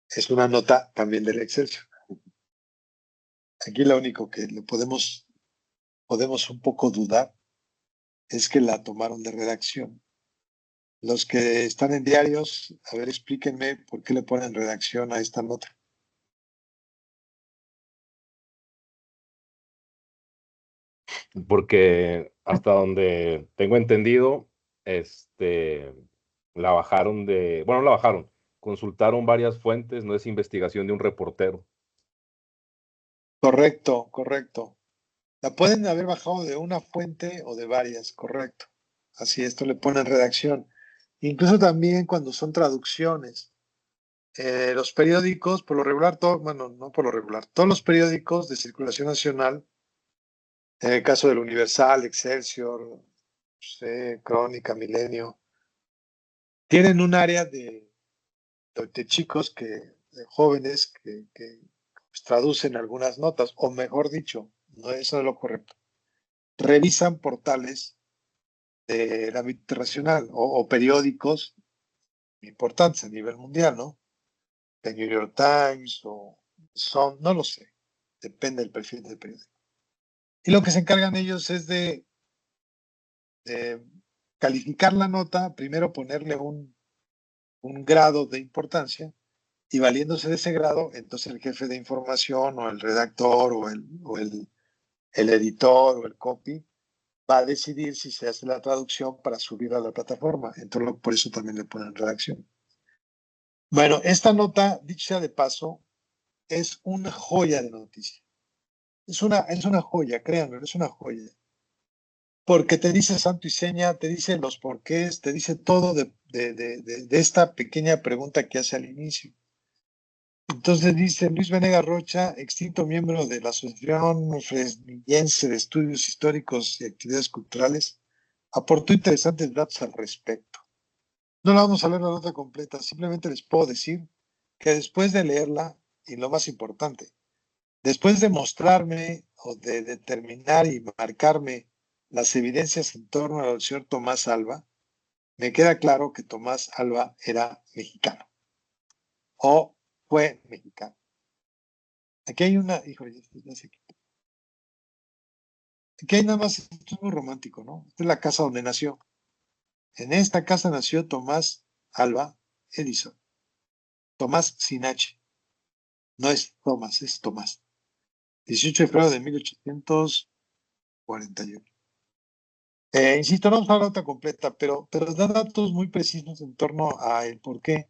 Es una nota también del Excelsior. Aquí lo único que le podemos un poco dudar es que la tomaron de redacción. Los que están en diarios, a ver, explíquenme por qué le ponen redacción a esta nota. Porque hasta donde tengo entendido, la bajaron bueno, no la bajaron, consultaron varias fuentes, no es investigación de un reportero. Correcto, correcto. La pueden haber bajado de una fuente o de varias, correcto. Así, esto le ponen redacción. Incluso también cuando son traducciones. Los periódicos, por lo regular, bueno, no por lo regular, todos los periódicos de circulación nacional, en el caso del Universal, Excelsior, no sé, Crónica, Milenio, tienen un área de chicos de jóvenes que pues, traducen algunas notas, o mejor dicho, no, eso es lo correcto, revisan portales del ámbito internacional o periódicos importantes a nivel mundial, ¿no? The New York Times o no lo sé, depende del perfil del periódico. Y lo que se encargan ellos es de calificar la nota, primero ponerle un grado de importancia y valiéndose de ese grado, entonces el jefe de información o el redactor el editor o el copy va a decidir si se hace la traducción para subir a la plataforma. Entonces, por eso también le ponen redacción. Bueno, esta nota, dicho sea de paso, es una joya de noticia. Es una joya, créanme, es una joya. Porque te dice santo y seña, te dice los porqués, te dice todo de esta pequeña pregunta que hace al inicio. Entonces dice Luis Venegas Rocha, extinto miembro de la Asociación Fresnillense de Estudios Históricos y Actividades Culturales, aportó interesantes datos al respecto. No la vamos a leer la nota completa, simplemente les puedo decir que después de leerla, y lo más importante, después de mostrarme o de determinar y marcarme las evidencias en torno al señor Tomás Alva, me queda claro que Tomás Alva era mexicano o fue mexicano. Aquí hay una, híjole, ya sé aquí hay nada más, esto es muy romántico, ¿no? Esta es la casa donde nació. En esta casa nació Tomás Alva Edison. Tomás sin H. No es Tomás, es Tomás. 18 de febrero de 1841. Insisto, no vamos a la nota completa, pero da datos muy precisos en torno a el por qué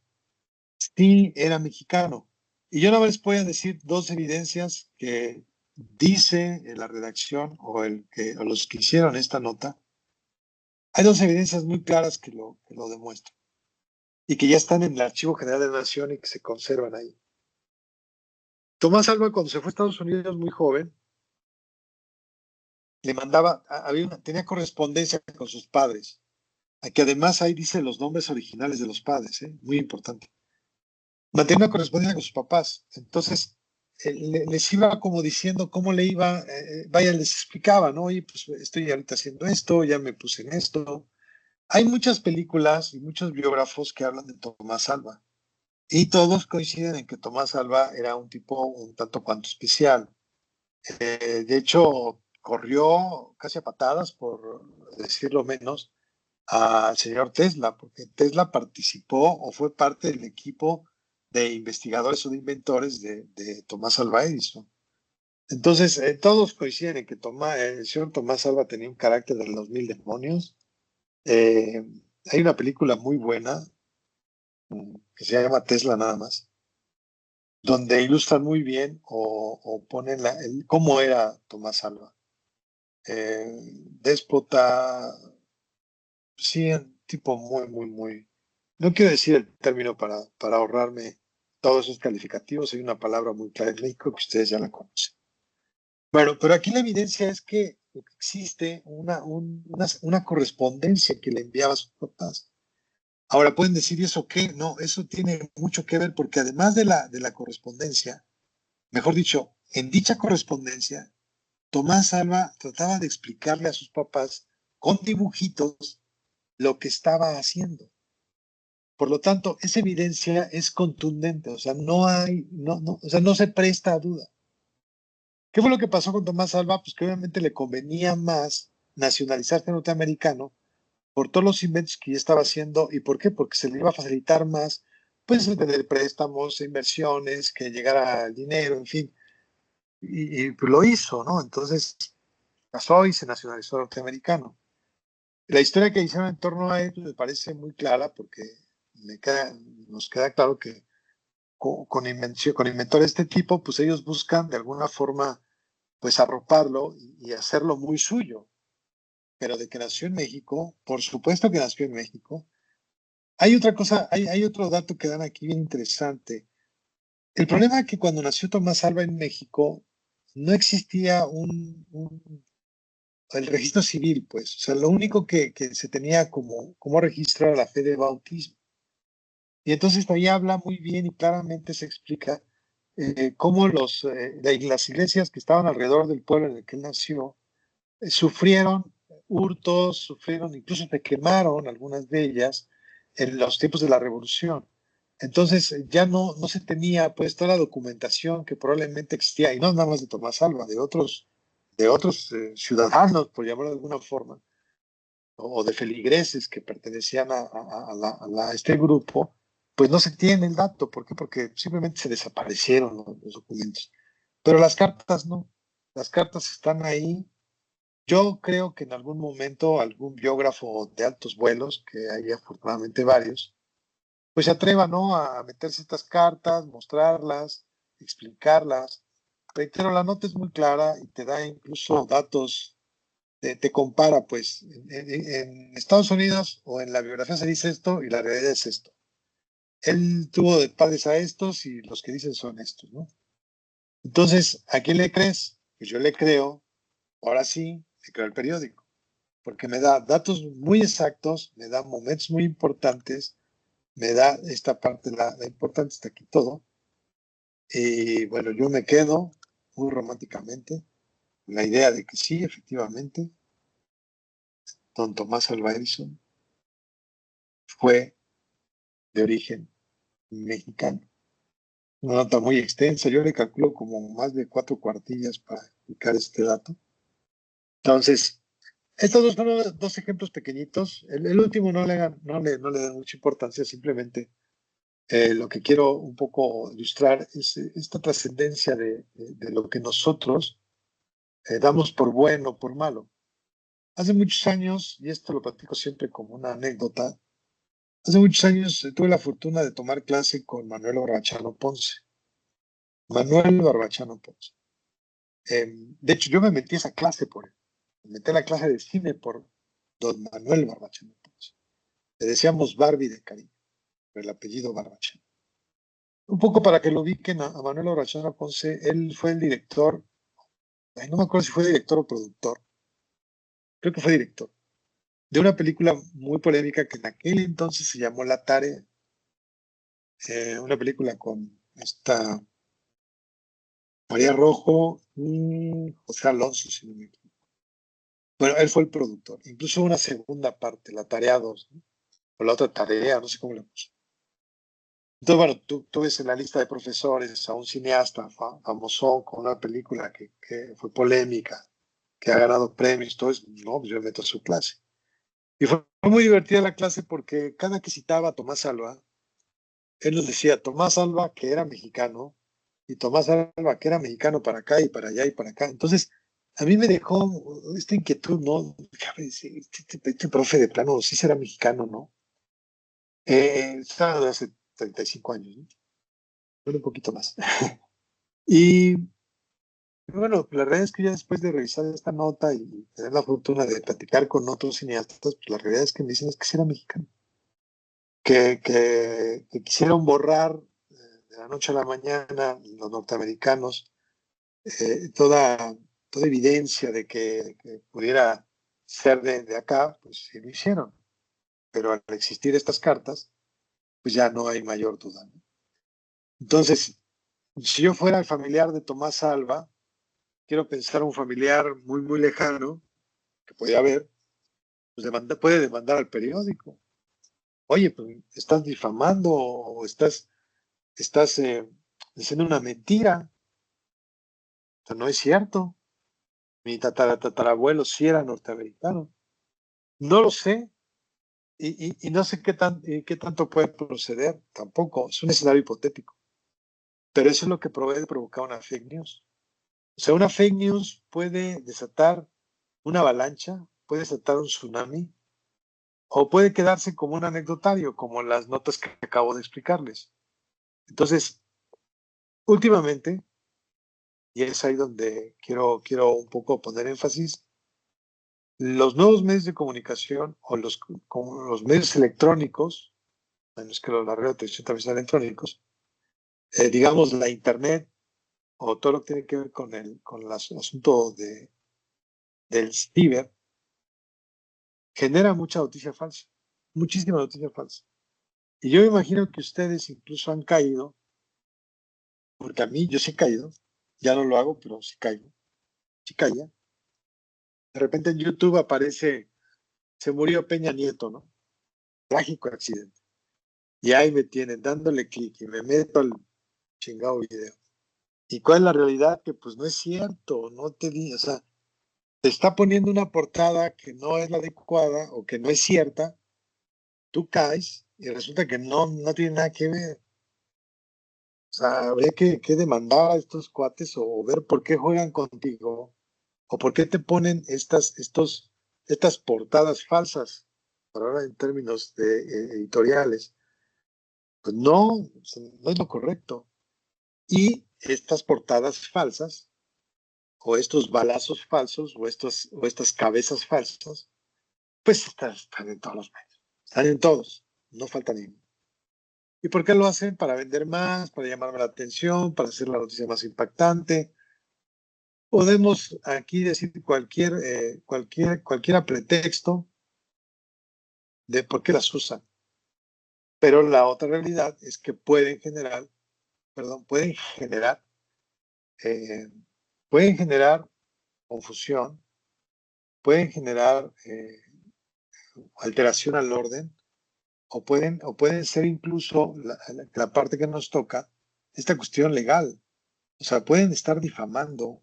sí era mexicano. Y yo no les voy a decir dos evidencias que dice la redacción o los que hicieron esta nota. Hay dos evidencias muy claras que lo demuestran y que ya están en el Archivo General de la Nación y que se conservan ahí. Tomás Alva, cuando se fue a Estados Unidos muy joven, le mandaba, tenía correspondencia con sus padres, a que además ahí dice los nombres originales de los padres, muy importante. Mantenía una correspondencia con sus papás, entonces les iba como diciendo cómo le iba, vaya, les explicaba, ¿no? Oye, pues estoy ahorita haciendo esto, ya me puse en esto. Hay muchas películas y muchos biógrafos que hablan de Tomás Alva y todos coinciden en que Tomás Alva era un tipo un tanto cuanto especial. De hecho, corrió casi a patadas, por decirlo menos, al señor Tesla, porque Tesla participó o fue parte del equipo de investigadores o de inventores de Tomás Alva Edison. Entonces, todos coinciden en que el señor Tomás Alva tenía un carácter de los mil demonios. Hay una película muy buena que se llama Tesla nada más, donde ilustran muy bien o ponen cómo era Tomás Alva. déspota, sí, un tipo muy, no quiero decir el término para ahorrarme todos esos calificativos, hay una palabra muy clara en México que ustedes ya la conocen. Bueno, pero aquí la evidencia es que existe una correspondencia que le enviaba a sus papás. Ahora pueden decir, ¿y eso qué? No, eso tiene mucho que ver porque además de la correspondencia, mejor dicho, en dicha correspondencia, Tomás Alba trataba de explicarle a sus papás con dibujitos lo que estaba haciendo. Por lo tanto, esa evidencia es contundente, o sea, o sea, no se presta a duda. ¿Qué fue lo que pasó con Tomás Alba? Pues que obviamente le convenía más nacionalizarse norteamericano por todos los inventos que ya estaba haciendo. ¿Y por qué? Porque se le iba a facilitar más, pues, tener préstamos, inversiones, que llegara el dinero, en fin. Y pues lo hizo, ¿no? Entonces pasó y se nacionalizó norteamericano. La historia que hicieron en torno a él me parece muy clara porque nos queda claro que con inventores de este tipo, pues ellos buscan de alguna forma pues arroparlo y hacerlo muy suyo. Pero de que nació en México, por supuesto que nació en México. Hay otra cosa, hay otro dato que dan aquí bien interesante. El problema es que cuando nació Tomás Alba en México, no existía el registro civil, pues. O sea, lo único que se tenía como registro era la fe de bautismo. Y entonces ahí habla muy bien y claramente se explica cómo las iglesias que estaban alrededor del pueblo en el que él nació sufrieron hurtos, incluso se quemaron algunas de ellas en los tiempos de la revolución. Entonces ya no se tenía pues toda la documentación que probablemente existía, y no nada más de Tomás Alva, de otros ciudadanos, por llamarlo de alguna forma, o de feligreses que pertenecían a este grupo, pues no se tiene el dato. ¿Por qué? Porque simplemente se desaparecieron los documentos. Pero las cartas no. Las cartas están ahí. Yo creo que en algún momento algún biógrafo de altos vuelos, que hay afortunadamente varios, pues se atreva, ¿no?, a meterse estas cartas, mostrarlas, explicarlas. Reitero, la nota es muy clara y te da incluso datos, te compara, pues, en Estados Unidos o en la biografía se dice esto y la realidad es esto. Él tuvo de padres a estos y los que dicen son estos, ¿no? Entonces, ¿a quién le crees? Pues yo le creo, ahora sí, le creo al periódico, porque me da datos muy exactos, me da momentos muy importantes, me da esta parte, la importante está aquí todo. Y bueno, yo me quedo muy románticamente con la idea de que sí, efectivamente, don Tomás Alva Edison fue de origen mexicano. Una nota muy extensa, yo le calculo como más de 4 cuartillas para explicar este dato. Entonces, estos dos son dos ejemplos pequeñitos. El último no le da mucha importancia, simplemente lo que quiero un poco ilustrar es esta trascendencia de lo que nosotros damos por bueno o por malo. Hace muchos años, y esto lo platico siempre como una anécdota, hace muchos años tuve la fortuna de tomar clase con Manuel Barbachano Ponce. Manuel Barbachano Ponce. De hecho, yo me metí a esa clase por él. Me metí a la clase de cine por don Manuel Barbachano Ponce. Le decíamos Barbie de cariño, por el apellido Barbachano. Un poco para que lo ubiquen a Manuel Barbachano Ponce, él fue el director, no me acuerdo si fue director o productor, creo que fue director, de una película muy polémica que en aquel entonces se llamó La Tarea, una película con esta María Rojo y José Alonso, si no me equivoco. Bueno, él fue el productor. Incluso una segunda parte, La Tarea 2, ¿no? O la otra tarea, no sé cómo le puso. Entonces, bueno, tú ves en la lista de profesores a un cineasta famoso con una película que fue polémica, que ha ganado premios, todo eso, no, pues yo me meto a su clase. Y fue muy divertida la clase porque cada que citaba a Tomás Alva, él nos decía Tomás Alva, que era mexicano, y Tomás Alva, que era mexicano para acá y para allá y para acá. Entonces, a mí me dejó esta inquietud, ¿no? Este profe de plano sí será mexicano, ¿no? Estaba de hace 35 años, ¿no? Bueno, un poquito más. Y Y bueno, la realidad es que ya después de revisar esta nota y tener la fortuna de platicar con otros cineastas, pues la realidad es que me dicen es que sí era mexicano. Que quisieron borrar de la noche a la mañana los norteamericanos toda evidencia de que pudiera ser de acá, pues sí lo hicieron. Pero al existir estas cartas, pues ya no hay mayor duda, ¿no? Entonces, si yo fuera el familiar de Tomás Alba, quiero pensar un familiar muy, muy lejano, que podía haber, pues puede demandar al periódico. Oye, pues estás difamando o estás diciendo una mentira. O sea, no es cierto. Mi tatarabuelo sí era norteamericano. No lo sé. Y no sé qué tanto puede proceder tampoco. Es un escenario hipotético. Pero eso es lo que puede provocar una fake news. O sea, una fake news puede desatar una avalancha, puede desatar un tsunami, o puede quedarse como un anecdotario, como las notas que acabo de explicarles. Entonces, últimamente, y es ahí donde quiero un poco poner énfasis, los nuevos medios de comunicación o como los medios electrónicos, menos que la radio y televisión también son electrónicos, digamos la internet o todo lo que tiene que ver con el asunto del ciber, genera mucha noticia falsa, muchísima noticia falsa. Y yo me imagino que ustedes incluso han caído, porque a mí yo sí he caído, ya no lo hago, pero sí caigo, sí caía. De repente en YouTube aparece, se murió Peña Nieto, ¿no? Trágico accidente. Y ahí me tienen dándole clic y me meto al chingado video. ¿Y cuál es la realidad? Que pues no es cierto, no te di, o sea, te está poniendo una portada que no es la adecuada o que no es cierta, tú caes y resulta que no tiene nada que ver. O sea, habría que demandar a estos cuates o ver por qué juegan contigo o por qué te ponen estas portadas falsas, por ahora en términos editoriales. Pues no, no es lo correcto. Y estas portadas falsas o estos balazos falsos o estas cabezas falsas, pues están en todos los medios, están en todos, no falta ninguno. ¿Y por qué lo hacen? Para vender más, para llamarme la atención, para hacer la noticia más impactante. Podemos aquí decir cualquiera pretexto de por qué las usan. Pero la otra realidad es que pueden generar eh, confusión, pueden generar alteración al orden, o pueden ser incluso la parte que nos toca, esta cuestión legal. O sea, pueden estar difamando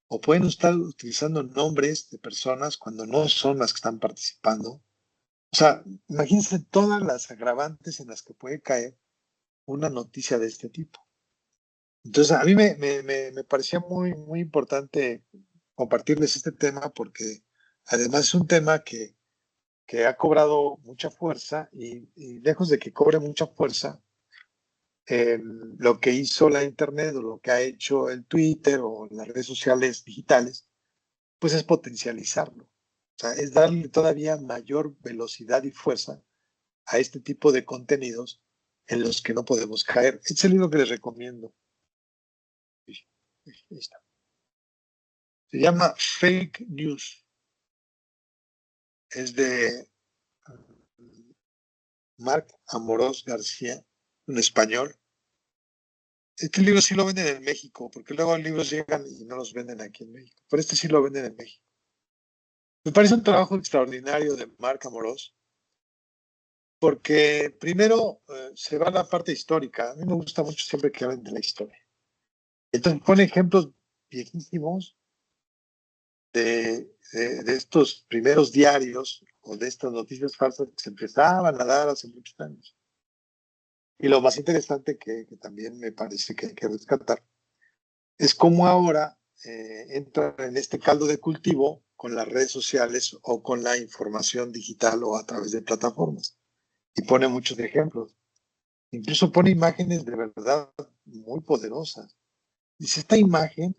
o pueden estar utilizando nombres de personas cuando no son las que están participando. O sea, imagínense todas las agravantes en las que puede caer una noticia de este tipo. Entonces, a mí me parecía muy, muy importante compartirles este tema porque además es un tema que ha cobrado mucha fuerza y lejos de que cobre mucha fuerza, lo que hizo la Internet o lo que ha hecho el Twitter o las redes sociales digitales, pues es potencializarlo. O sea, es darle todavía mayor velocidad y fuerza a este tipo de contenidos en los que no podemos caer. Este es el libro que les recomiendo. Ahí está. Se llama Fake News. Es de Marc Amorós García, un español. Este libro sí lo venden en México, porque luego los libros llegan y no los venden aquí en México. Pero este sí lo venden en México. Me parece un trabajo extraordinario de Marc Amorós, porque primero se va a la parte histórica. A mí me gusta mucho siempre que hablen de la historia. Entonces pone ejemplos viejísimos de estos primeros diarios o de estas noticias falsas que se empezaban a dar hace muchos años. Y lo más interesante que también me parece que hay que rescatar es cómo ahora entra en este caldo de cultivo con las redes sociales o con la información digital o a través de plataformas. Y pone muchos ejemplos. Incluso pone imágenes de verdad muy poderosas. Dice, esta imagen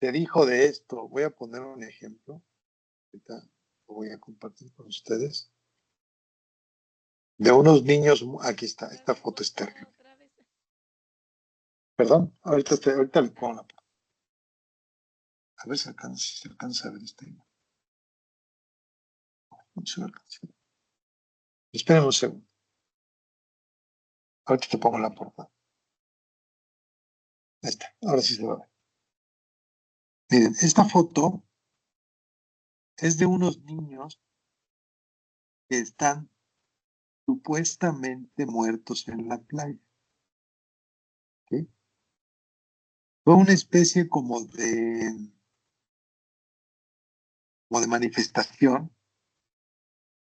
se dijo de esto. Voy a poner un ejemplo. Ahorita lo voy a compartir con ustedes. De unos niños, aquí está, esta foto es terrible. Perdón, ahorita le pongo la foto. A ver si se alcanza a ver esta imagen. No se alcanza. Esperen un segundo. Ahorita te pongo la portada. Ahí está, ahora sí se va a ver. Miren, esta foto es de unos niños que están supuestamente muertos en la playa. ¿Sí? Fue una especie como de manifestación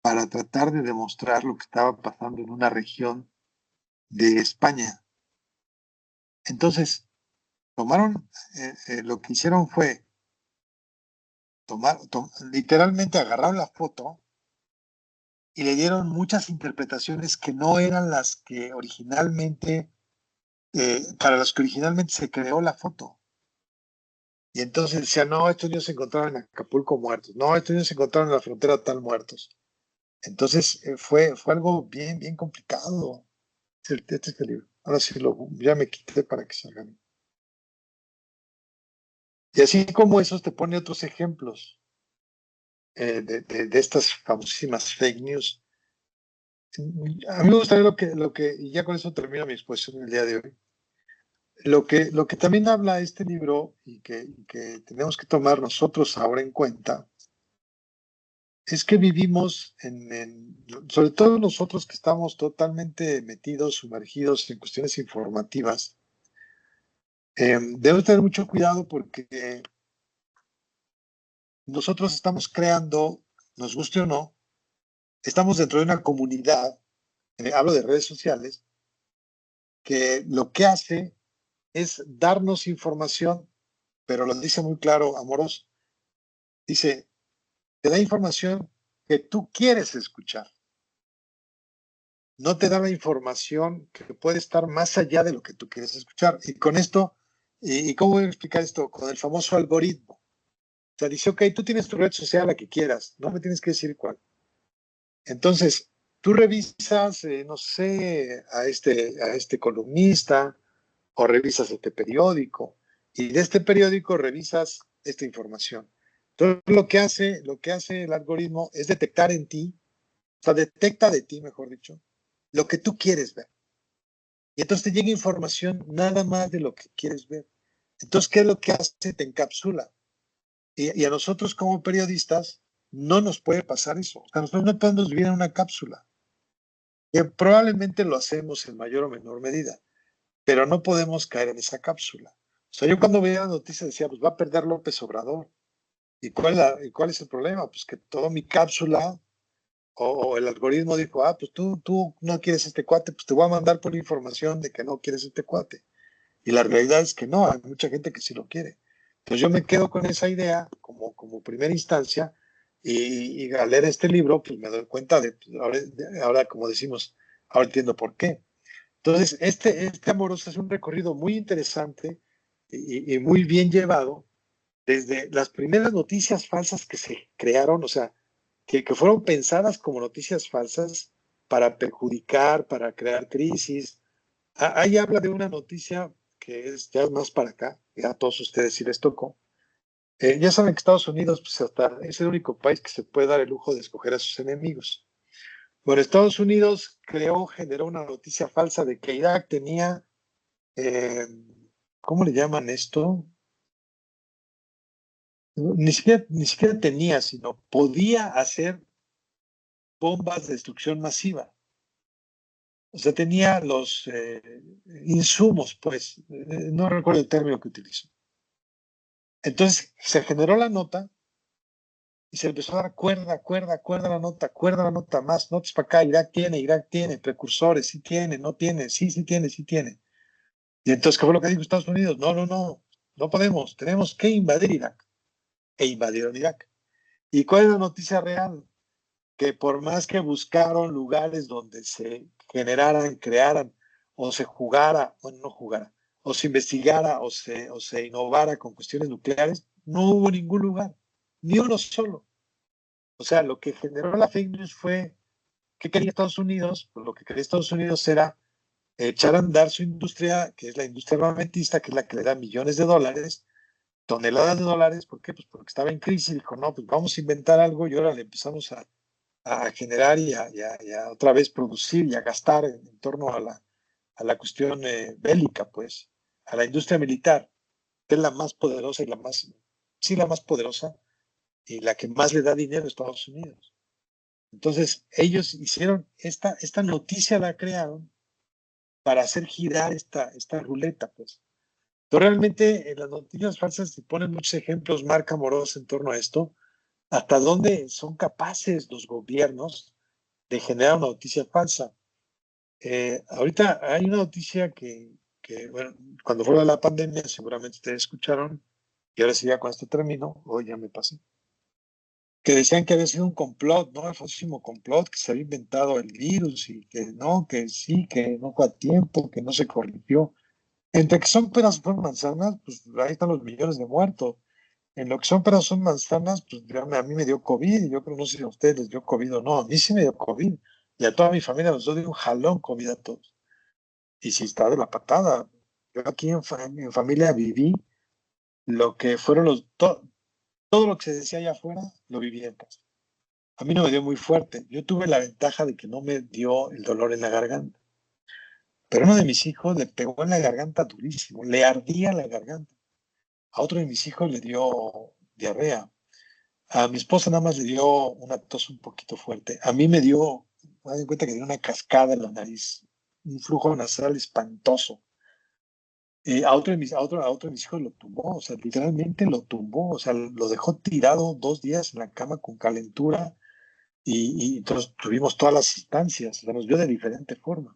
para tratar de demostrar lo que estaba pasando en una región de España. Entonces, lo que hicieron fue literalmente agarraron la foto y le dieron muchas interpretaciones que no eran las que originalmente, para las que originalmente se creó la foto. Y entonces decían, no, estos niños se encontraron en Acapulco muertos, no, estos niños se encontraron en la frontera tal muertos. Entonces fue algo bien, bien complicado. Este es el libro. Ahora sí ya me quité para que salgan. Y así como esos te pone otros ejemplos de estas famosísimas fake news. A mí me gustaría y ya con eso termino mi exposición el día de hoy. Lo que también habla este libro y que tenemos que tomar nosotros ahora en cuenta es que vivimos sobre todo nosotros que estamos totalmente metidos, sumergidos en cuestiones informativas, debemos tener mucho cuidado porque nosotros estamos creando, nos guste o no, estamos dentro de una comunidad, hablo de redes sociales, que lo que hace es darnos información, pero lo dice muy claro, Amorós, dice, te da información que tú quieres escuchar. No te da la información que puede estar más allá de lo que tú quieres escuchar. Y con esto, ¿y cómo voy a explicar esto? Con el famoso algoritmo. O sea, dice, ok, tú tienes tu red social, la que quieras, no me tienes que decir cuál. Entonces, tú revisas, no sé, a este columnista, o revisas este periódico, y de este periódico revisas esta información. Entonces, lo que hace el algoritmo es detectar en ti, o sea, detecta de ti, mejor dicho, lo que tú quieres ver. Y entonces te llega información nada más de lo que quieres ver. Entonces, ¿qué es lo que hace? Te encapsula. Y a nosotros como periodistas no nos puede pasar eso. O sea, nosotros no podemos vivir en una cápsula. Que probablemente lo hacemos en mayor o menor medida, pero no podemos caer en esa cápsula. O sea, yo cuando veía la noticia decía, pues va a perder López Obrador. ¿Y cuál es el problema? Pues que toda mi cápsula o el algoritmo dijo, pues tú no quieres este cuate, pues te voy a mandar por información de que no quieres este cuate. Y la realidad es que no, hay mucha gente que sí lo quiere. Entonces yo me quedo con esa idea como primera instancia y al leer este libro, pues me doy cuenta ahora como decimos, ahora entiendo por qué. Entonces, este Amoroso es un recorrido muy interesante y muy bien llevado desde las primeras noticias falsas que se crearon, o sea, que fueron pensadas como noticias falsas para perjudicar, para crear crisis. Ahí habla de una noticia que es ya más para acá, ya a todos ustedes sí les tocó. Ya saben que Estados Unidos pues, es el único país que se puede dar el lujo de escoger a sus enemigos. Bueno, Estados Unidos generó una noticia falsa de que Irak tenía, ¿cómo le llaman esto? Ni siquiera tenía, sino podía hacer bombas de destrucción masiva. O sea, tenía los insumos, pues, no recuerdo el término que utilizó. Entonces se generó la nota y se empezó a dar cuerda la nota, más notas para acá, Irak tiene, precursores, sí tiene, no tiene, sí tiene, sí tiene. Y entonces, ¿qué fue lo que dijo Estados Unidos? No podemos, tenemos que invadir Irak. E invadieron Irak. ¿Y cuál es la noticia real? Que por más que buscaron lugares donde se generaran, crearan, o se jugara, bueno, no jugara, o se investigara o se innovara con cuestiones nucleares, no hubo ningún lugar, ni uno solo. O sea, lo que generó la fake news fue, ¿qué quería Estados Unidos? Pues lo que quería Estados Unidos era echar a andar su industria, que es la industria armamentista, que es la que le da millones de dólares, toneladas de dólares. ¿Por qué? Pues porque estaba en crisis. Dijo, no, pues vamos a inventar algo y ahora le empezamos a generar y a otra vez producir y a gastar en torno a la cuestión bélica, pues, a la industria militar, que es la más poderosa y la más poderosa y la que más le da dinero a Estados Unidos. Entonces, ellos hicieron esta noticia, la crearon para hacer girar esta ruleta, pues. Pero realmente en las noticias falsas se ponen muchos ejemplos, Marc Amorós, en torno a esto, hasta dónde son capaces los gobiernos de generar una noticia falsa. Ahorita hay una noticia que, bueno, cuando fue la pandemia, seguramente ustedes escucharon, y ahora sí ya con esto termino, hoy ya me pasé, que decían que había sido un complot, ¿no? El famosísimo complot, que se había inventado el virus y que no, que sí, que no fue a tiempo, que no se corrigió. Entre que son peras o son manzanas, pues ahí están los millones de muertos. En lo que son peras o son manzanas, pues a mí me dio COVID, y yo creo, no sé si a ustedes les dio COVID o no, a mí sí me dio COVID, y a toda mi familia nos dio de un jalón COVID a todos. Y sí está de la patada. Yo aquí en familia viví lo que fueron todo lo que se decía allá afuera, lo viví en casa. A mí no me dio muy fuerte. Yo tuve la ventaja de que no me dio el dolor en la garganta. Pero uno de mis hijos le pegó en la garganta durísimo, le ardía la garganta. A otro de mis hijos le dio diarrea. A mi esposa nada más le dio una tos un poquito fuerte. A mí me dio, me doy cuenta que dio una cascada en la nariz, un flujo nasal espantoso. A otro de mis hijos lo tumbó, o sea, literalmente lo tumbó, o sea, lo dejó tirado 2 días en la cama con calentura y entonces tuvimos todas las instancias, o sea, nos vio de diferente forma.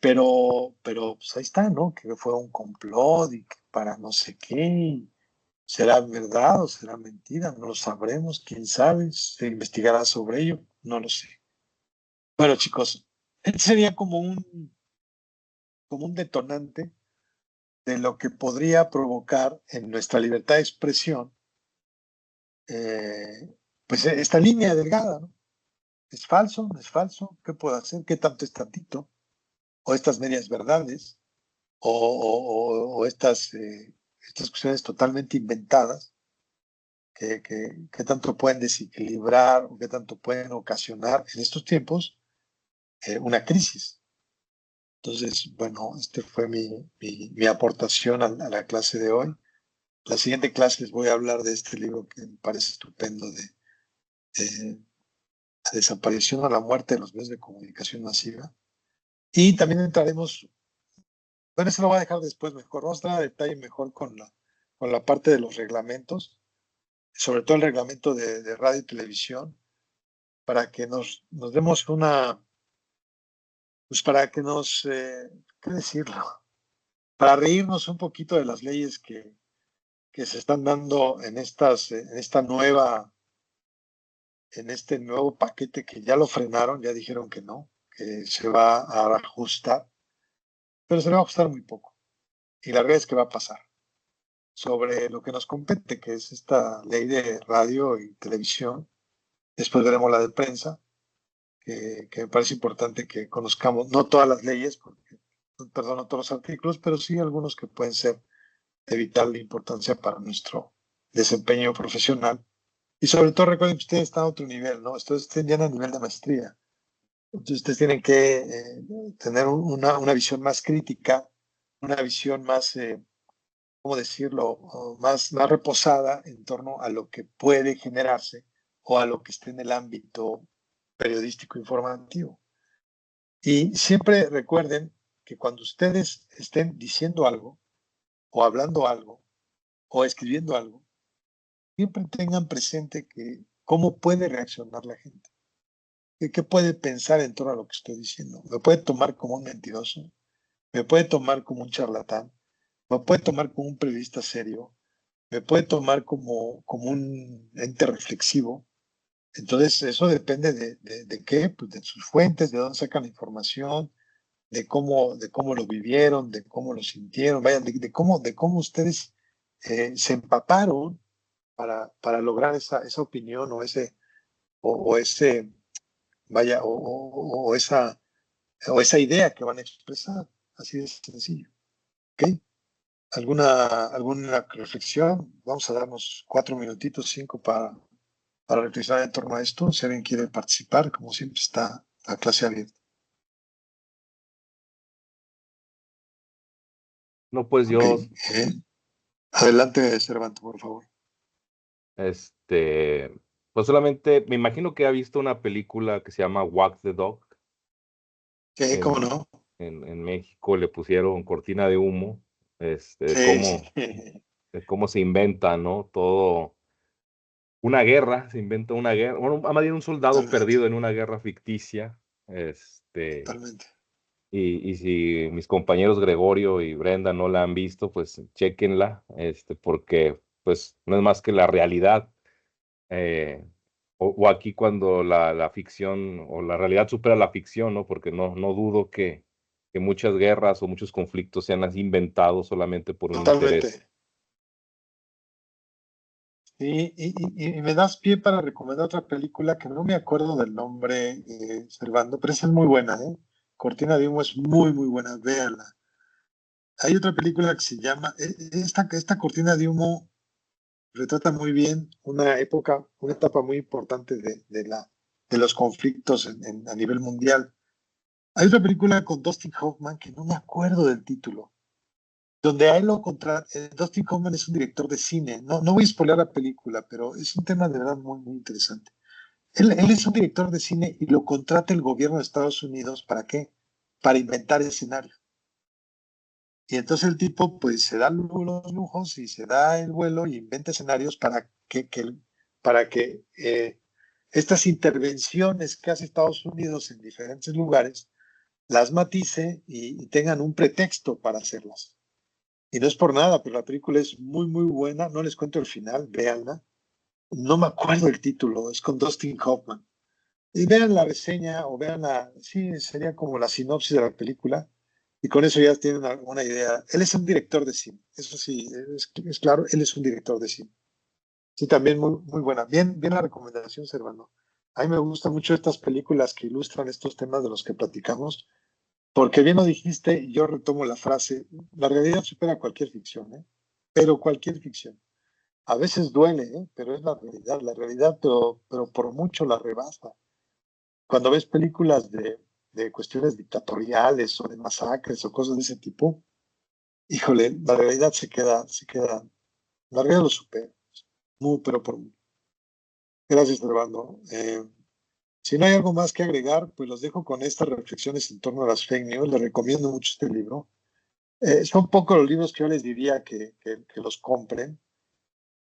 Pero pues ahí está, ¿no? Que fue un complot y que para no sé qué. ¿Será verdad o será mentira? No lo sabremos, quién sabe. Se investigará sobre ello, no lo sé. Bueno, chicos, este sería como un detonante de lo que podría provocar en nuestra libertad de expresión, pues esta línea delgada, ¿no? ¿Es falso? ¿No es falso? ¿Qué puedo hacer? ¿Qué tanto es tantito? O estas medias verdades, o estas cuestiones totalmente inventadas, que tanto pueden desequilibrar o que tanto pueden ocasionar en estos tiempos una crisis. Entonces, bueno, este fue mi aportación a la clase de hoy. La siguiente clase les voy a hablar de este libro que me parece estupendo de La desaparición o la muerte de los medios de comunicación masiva. Y también entraremos, bueno, eso lo voy a dejar después mejor, vamos a entrar a detalle mejor con la parte de los reglamentos, sobre todo el reglamento de radio y televisión, para que nos demos pues para que ¿qué decirlo? Para reírnos un poquito de las leyes que se están dando en este nuevo paquete que ya lo frenaron, ya dijeron que no, que se va a ajustar, pero se va a ajustar muy poco. Y la verdad es que va a pasar sobre lo que nos compete, que es esta ley de radio y televisión. Después veremos la de prensa, que me parece importante que conozcamos, no todas las leyes, perdón, no todos los artículos, pero sí algunos que pueden ser de vital importancia para nuestro desempeño profesional. Y sobre todo recuerden que ustedes están a otro nivel, ¿no? Ustedes ya a nivel de maestría. Entonces ustedes tienen que tener una visión más crítica, una visión más, ¿cómo decirlo?, más reposada en torno a lo que puede generarse o a lo que esté en el ámbito periodístico informativo. Y siempre recuerden que cuando ustedes estén diciendo algo, o hablando algo, o escribiendo algo, siempre tengan presente cómo puede reaccionar la gente. ¿Qué puede pensar en torno a lo que estoy diciendo? ¿Me puede tomar como un mentiroso? ¿Me puede tomar como un charlatán? ¿Me puede tomar como un periodista serio? ¿Me puede tomar como un ente reflexivo? Entonces, eso depende de qué, pues de sus fuentes, de dónde sacan la información, de cómo lo vivieron, de cómo lo sintieron, vaya, de cómo ustedes se empaparon para lograr esa opinión o ese, vaya, o esa idea que van a expresar. Así de sencillo. ¿Ok? ¿Alguna reflexión? Vamos a darnos 4 minutitos, 5 para reflexionar en torno a esto. Si alguien quiere participar, como siempre está la clase abierta. No, pues yo, Ok. Adelante, Cervantes, por favor. pues solamente me imagino que ha visto una película que se llama Walk the Dog. ¿Cómo En, no? en México le pusieron Cortina de Humo, Sí. de cómo se inventa, ¿no? Todo, una guerra, se inventa una guerra, bueno, más bien un soldado Totalmente, perdido en una guerra ficticia, totalmente. y si mis compañeros Gregorio y Brenda no la han visto, pues chéquenla, porque pues no es más que la realidad, o aquí cuando la ficción o la realidad supera la ficción, ¿no? Porque no dudo que muchas guerras o muchos conflictos sean así inventados solamente por un interés. Totalmente. Y me das pie para recomendar otra película que no me acuerdo del nombre, Servando, pero esa es muy buena, ¿eh? Cortina de Humo es muy, muy buena, véanla. Hay otra película que se llama, esta Cortina de Humo retrata muy bien una época, una etapa muy importante de los conflictos a nivel mundial. Hay otra película con Dustin Hoffman que no me acuerdo del título, donde a él lo contrata. Dustin Hoffman es un director de cine. No voy a spoiler la película, pero es un tema de verdad muy, muy interesante. Él es un director de cine y lo contrata el gobierno de Estados Unidos. ¿Para qué? Para inventar escenarios. Y entonces el tipo pues se da los lujos y se da el vuelo y inventa escenarios para que estas intervenciones que hace Estados Unidos en diferentes lugares las matice y tengan un pretexto para hacerlas. Y no es por nada, pero la película es muy, muy buena. No les cuento el final, véanla. No me acuerdo el título, es con Dustin Hoffman. Y vean la reseña o vean sí, sería como la sinopsis de la película. Y con eso ya tienen una idea. Él es un director de cine, eso sí, es claro, él es un director de cine. Sí, también muy, muy buena. Bien la recomendación, Servando. A mí me gustan mucho estas películas que ilustran estos temas de los que platicamos, porque bien lo dijiste, y yo retomo la frase, la realidad supera cualquier ficción, ¿eh? Pero cualquier ficción. A veces duele, ¿eh? Pero es la realidad, pero por mucho la rebasa. Cuando ves películas de cuestiones dictatoriales o de masacres o cosas de ese tipo, híjole, la realidad la realidad lo supera, muy, pero por mucho. Gracias, Servando. Si no hay algo más que agregar, pues los dejo con estas reflexiones en torno a las fake news. Les recomiendo mucho este libro. Son pocos los libros que yo les diría que los compren,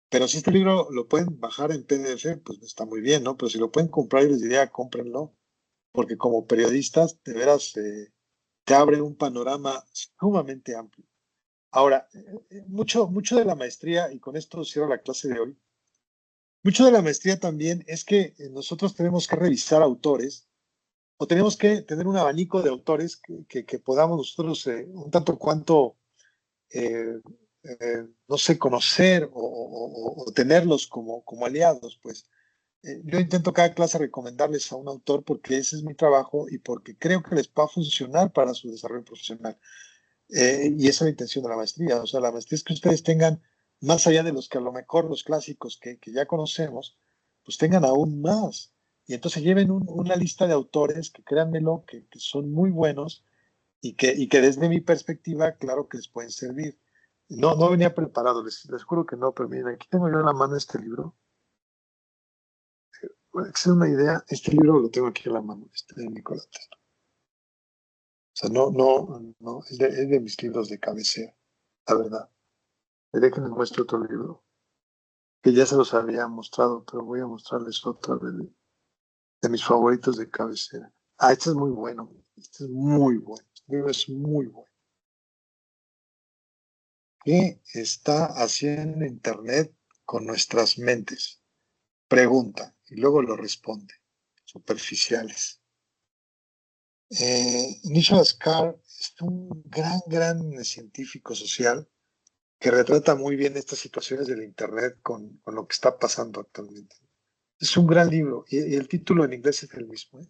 pero si este libro lo pueden bajar en PDF, pues está muy bien, ¿no? Pero si lo pueden comprar, yo les diría, cómprenlo, porque como periodistas, de veras, te abre un panorama sumamente amplio. Ahora, mucho de la maestría, y con esto cierro la clase de hoy, mucho de la maestría también es que nosotros tenemos que revisar autores o tenemos que tener un abanico de autores que podamos nosotros un tanto cuanto no sé, conocer o tenerlos como aliados, pues. Yo intento cada clase recomendarles a un autor porque ese es mi trabajo y porque creo que les va a funcionar para su desarrollo profesional. Y esa es la intención de la maestría. O sea, la maestría es que ustedes tengan, más allá de los que a lo mejor los clásicos que ya conocemos, pues tengan aún más. Y entonces lleven una lista de autores que créanmelo, que son muy buenos y que desde mi perspectiva, claro que les pueden servir. No venía preparado, les juro que no, pero miren, aquí tengo yo en la mano este libro. Para que se den una idea, este libro lo tengo aquí en la mano, este de Nicolás Tesla. O sea, no, es de mis libros de cabecera, la verdad. Déjenme muestro otro libro, que ya se los había mostrado, pero voy a mostrarles otra vez de mis favoritos de cabecera. Este es muy bueno, este es muy bueno, este libro es muy bueno. ¿Qué está haciendo Internet con nuestras mentes? Pregunta y luego lo responde. Superficiales. Nicholas Carr es un gran científico social que retrata muy bien estas situaciones del Internet con lo que está pasando actualmente. Es un gran libro y el título en inglés es el mismo.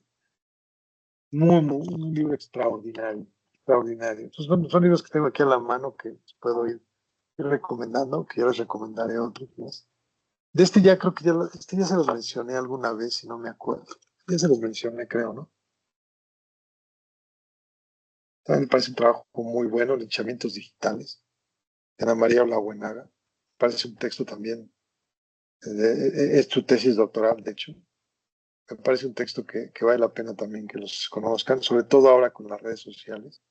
Un libro extraordinario. Entonces, bueno, son libros que tengo aquí a la mano que puedo ir recomendando, que ya les recomendaré otros más. De este ya creo que ya se los mencioné alguna vez, si no me acuerdo. Ya se los mencioné, creo, ¿no? También me parece un trabajo muy bueno, Linchamientos Digitales, de Ana María Olabuenaga. Parece un texto también, es su tesis doctoral, de hecho. Me parece un texto que vale la pena también que los conozcan, sobre todo ahora con las redes sociales.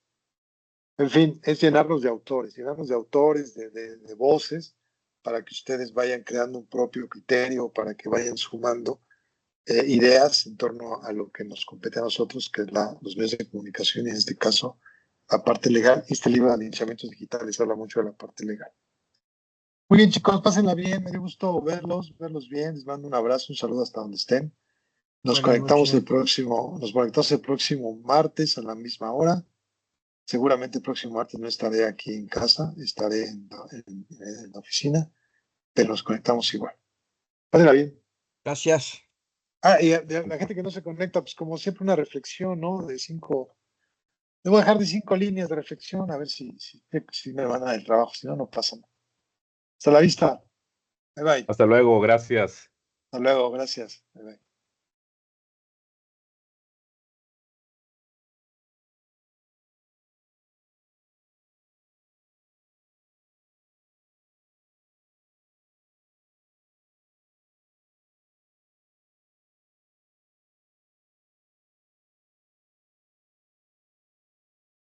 En fin, es llenarnos de autores, de voces, para que ustedes vayan creando un propio criterio, para que vayan sumando ideas en torno a lo que nos compete a nosotros, que es los medios de comunicación y en este caso la parte legal. Este libro de Linchamientos Digitales habla mucho de la parte legal. Muy bien, chicos, pásenla bien, me dio gusto verlos bien, les mando un abrazo, un saludo hasta donde estén. Nos conectamos el próximo martes a la misma hora. Seguramente el próximo martes no estaré aquí en casa, estaré en la oficina, pero nos conectamos igual. Pásenla bien. Gracias. Y la gente que no se conecta, pues como siempre una reflexión, ¿no? Le voy a dejar de 5 líneas de reflexión, a ver si me van a dar el trabajo, si no, no pasa nada. Hasta la vista. Bye bye. Hasta luego, gracias. Hasta luego, gracias. Bye bye.